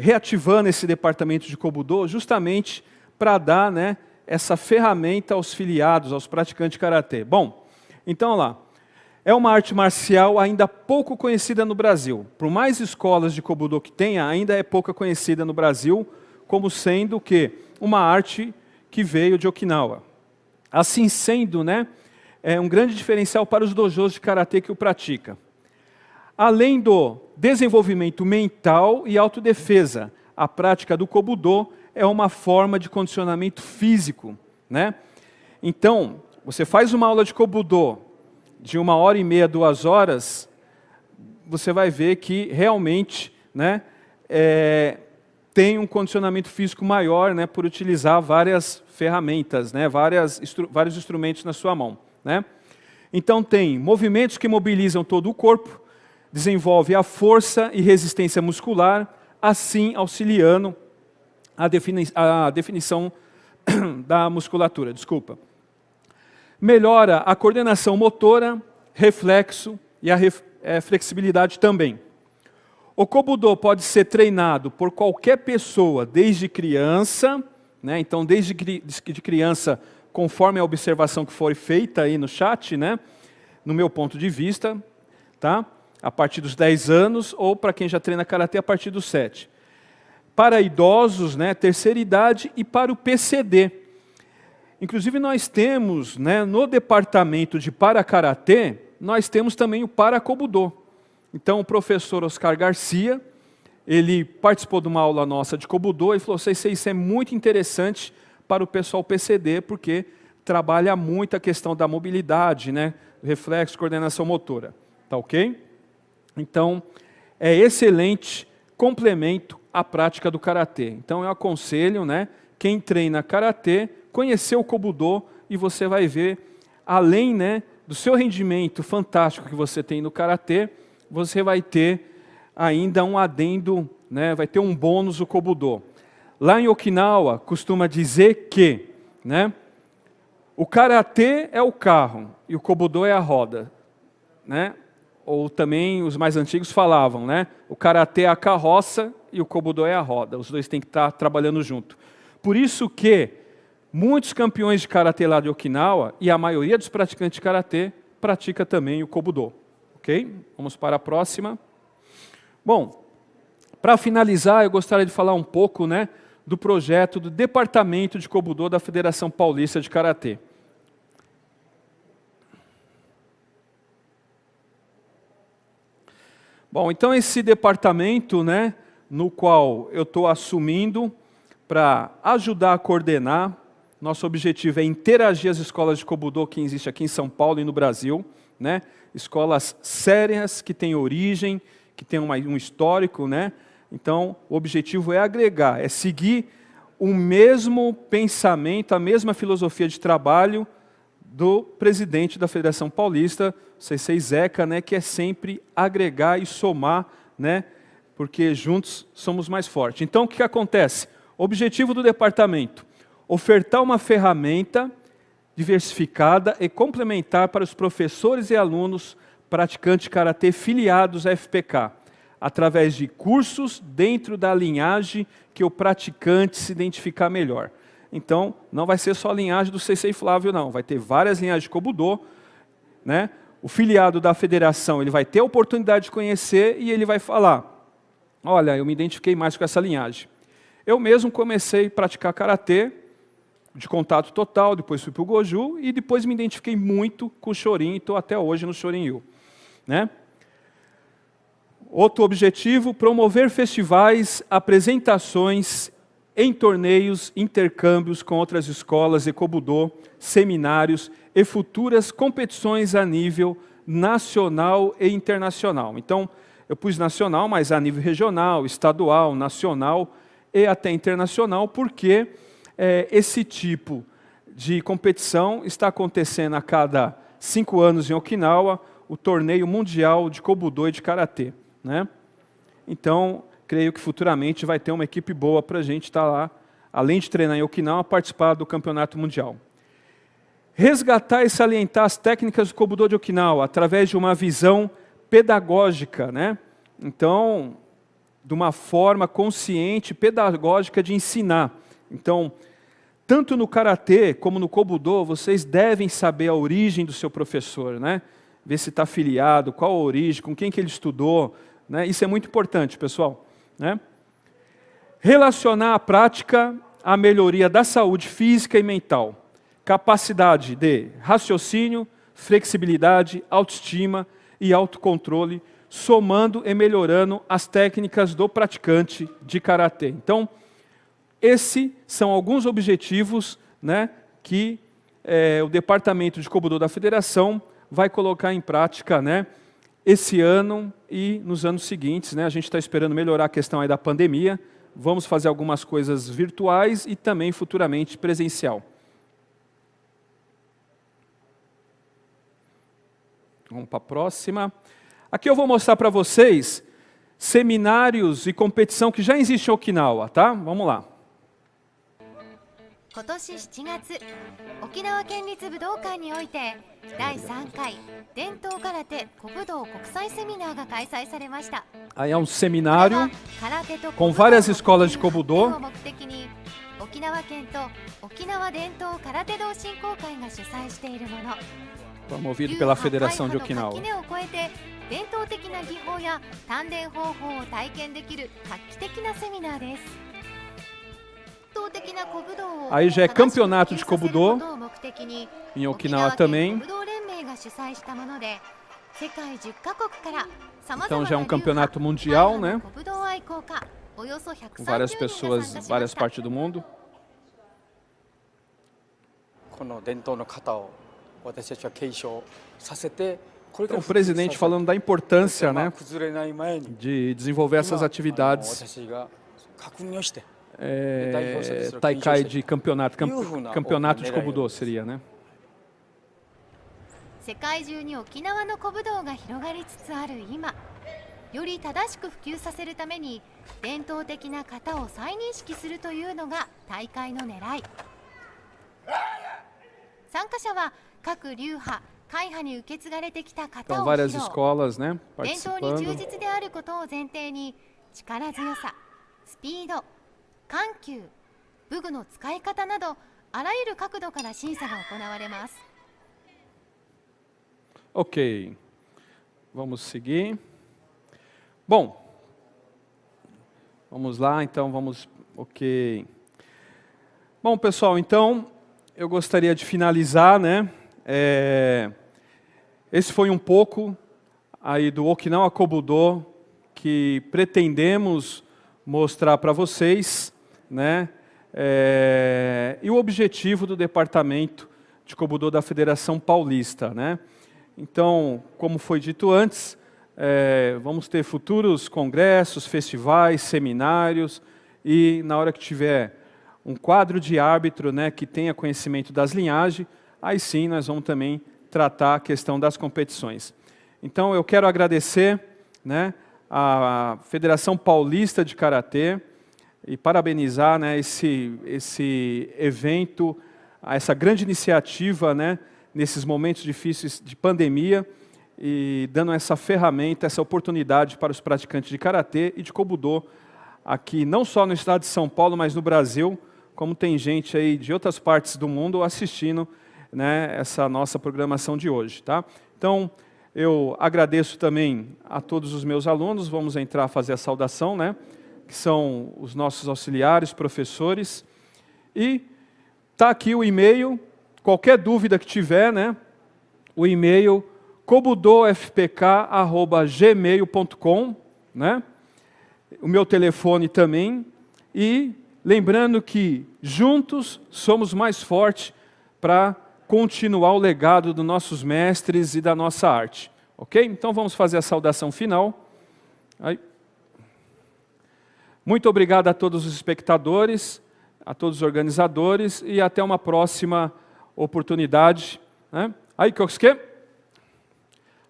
reativando esse departamento de Kobudo justamente para dar, né, essa ferramenta aos filiados, aos praticantes de Karatê. Bom, Então, olha lá, é uma arte marcial ainda pouco conhecida no Brasil. Por mais escolas de Kobudo que tenha, ainda é pouco conhecida no Brasil, como sendo que uma arte que veio de Okinawa. Assim sendo, né, é um grande diferencial para os dojos de karatê que o pratica. Além do desenvolvimento mental e autodefesa, a prática do Kobudo é uma forma de condicionamento físico, né? Então, você faz uma aula de Kobudo de 1h30, 2 horas, você vai ver que realmente, né, tem um condicionamento físico maior, né, por utilizar várias ferramentas, né, vários instrumentos na sua mão, né? Então tem movimentos que mobilizam todo o corpo, desenvolve a força e resistência muscular, assim auxiliando a definição da musculatura. Desculpa. Melhora a coordenação motora, reflexo e a flexibilidade também. O Kobudo pode ser treinado por qualquer pessoa desde criança, né? Então desde de criança, conforme a observação que foi feita aí no chat, né? No meu ponto de vista, tá? A partir dos 10 anos, ou para quem já treina karatê a partir dos 7. Para idosos, né? Terceira idade, e para o PCD. Inclusive nós temos, né, no departamento de para-karatê, nós temos também o para-kobudo. Então o professor Oscar Garcia, ele participou de uma aula nossa de Kobudo e falou: isso é muito interessante para o pessoal PCD, porque trabalha muito a questão da mobilidade, né, reflexo, coordenação motora. Tá ok? Então, é excelente complemento à prática do karatê. Então eu aconselho, né, quem treina karatê, conhecer o Kobudo, e você vai ver, além, né, do seu rendimento fantástico que você tem no karatê, você vai ter ainda um adendo, né, vai ter um bônus o Kobudo. Lá em Okinawa, costuma dizer que, né, o karatê é o carro e o Kobudo é a roda, né? Ou também os mais antigos falavam, né, o karatê é a carroça e o Kobudo é a roda. Os dois têm que estar trabalhando junto. Por isso que muitos campeões de karatê lá de Okinawa e a maioria dos praticantes de karatê pratica também o Kobudo. Ok? Vamos para a próxima. Bom, para finalizar, eu gostaria de falar um pouco, né, do projeto do Departamento de Kobudo da Federação Paulista de Karatê. Bom, então esse departamento, né, no qual eu estou assumindo para ajudar a coordenar, nosso objetivo é interagir as escolas de Kobudo que existem aqui em São Paulo e no Brasil, né, escolas sérias, que têm origem, que têm um histórico, né? Então, o objetivo é agregar, é seguir o mesmo pensamento, a mesma filosofia de trabalho do presidente da Federação Paulista, Sensei Zeca, né, que é sempre agregar e somar, né, porque juntos somos mais fortes. Então, o que acontece? O objetivo do departamento: ofertar uma ferramenta diversificada e complementar para os professores e alunos praticantes de karatê filiados à FPK, através de cursos dentro da linhagem que o praticante se identificar melhor. Então, não vai ser só a linhagem do Sensei Flávio, não. Vai ter várias linhagens de Kobudo, né? O filiado da federação, ele vai ter a oportunidade de conhecer e ele vai falar: olha, eu me identifiquei mais com essa linhagem. Eu mesmo comecei a praticar karatê de contato total, depois fui para o Goju e depois me identifiquei muito com o Shorin e estou até hoje no Shorin-ryu, né? Outro objetivo: promover festivais, apresentações em torneios, intercâmbios com outras escolas e Kobudo, seminários e futuras competições a nível nacional e internacional. Então, eu pus nacional, mas a nível regional, estadual, nacional e até internacional, porque esse tipo de competição está acontecendo a cada 5 anos em Okinawa, o torneio mundial de Kobudo e de Karatê, né? Então, creio que futuramente vai ter uma equipe boa para a gente estar lá, além de treinar em Okinawa, participar do campeonato mundial. Resgatar e salientar as técnicas do Kobudo de Okinawa, através de uma visão pedagógica, né? Então, de uma forma consciente, pedagógica de ensinar. Então, tanto no karatê como no kobudo, vocês devem saber a origem do seu professor, né? Ver se está afiliado, qual a origem, com quem que ele estudou, né? Isso é muito importante, pessoal, né? Relacionar a prática à melhoria da saúde física e mental, capacidade de raciocínio, flexibilidade, autoestima e autocontrole, somando e melhorando as técnicas do praticante de karatê. Então, esses são alguns objetivos, né, que o Departamento de Kobudo da Federação vai colocar em prática, né, esse ano e nos anos seguintes. Né, a gente está esperando melhorar a questão aí da pandemia, vamos fazer algumas coisas virtuais e também futuramente presencial. Vamos para a próxima. Aqui eu vou mostrar para vocês seminários e competição que já existe em Okinawa, tá? Vamos lá. 今年7月、沖縄県立武道館において第3回伝統空手古武道国際セミナーが開催されました。 Aí é um seminário com várias escolas de Kobudo. を目的に沖縄県と沖縄伝統空手道振興会が主催しているもの。 Promovido pela Federação de Okinawa. 垣根を越えて伝統的な技法や鍛錬方法を体験できる画期的なセミナーです。 Aí já é campeonato de Kobudo, em Okinawa também. Então já é um campeonato mundial, né? Com várias pessoas, várias partes do mundo. Então, o presidente falando da importância, né, de desenvolver essas atividades. Taikai de campeonato de Kobudo seria, né? 世界中に沖縄の古武道が広がりつつある今、より正しく普及させるために伝統的な型を再認識するというのが大会の狙い。参加者は各流派、会派に受け継がれてきた型を披露。伝統に忠実であることを前提に力強さ、スピード、緩急、武具の使い方などあらゆる角度から審査が行われます。 Ok, vamos seguir. Bom, vamos lá, então vamos, ok. Bom, pessoal, então eu gostaria de finalizar, né? Esse foi um pouco aí do Okinawa Kobudo que pretendemos mostrar para vocês, né? E o objetivo do Departamento de Kobudo da Federação Paulista, né? Então, como foi dito antes, vamos ter futuros congressos, festivais, seminários, e na hora que tiver um quadro de árbitro, né, que tenha conhecimento das linhagens, aí sim nós vamos também tratar a questão das competições. Então, eu quero agradecer, né, a Federação Paulista de Karatê e parabenizar, né, esse evento, essa grande iniciativa, né, nesses momentos difíceis de pandemia, e dando essa ferramenta, essa oportunidade para os praticantes de Karatê e de Kobudo, aqui não só no estado de São Paulo, mas no Brasil, como tem gente aí de outras partes do mundo assistindo, né, essa nossa programação de hoje. Tá? Então, eu agradeço também a todos os meus alunos, vamos entrar a fazer a saudação, né, que são os nossos auxiliares, professores, e está aqui o e-mail. Qualquer dúvida que tiver, né, o e-mail kobudofpk@gmail.com, né? O meu telefone também. E lembrando que juntos somos mais fortes para continuar o legado dos nossos mestres e da nossa arte. Ok? Então vamos fazer a saudação final. Aí. Muito obrigado a todos os espectadores, a todos os organizadores e até uma próxima oportunidade, né? Aí, Kosuke.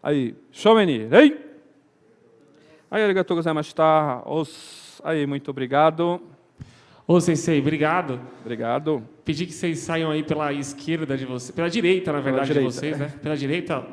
Aí, Shomeni. Aí. Aí, arigatou gozaimashita. Aí, muito obrigado. Ô, Sensei, obrigado. Obrigado. Pedi que vocês saiam aí pela esquerda de vocês, pela direita, na verdade, de vocês, né? Pela direita,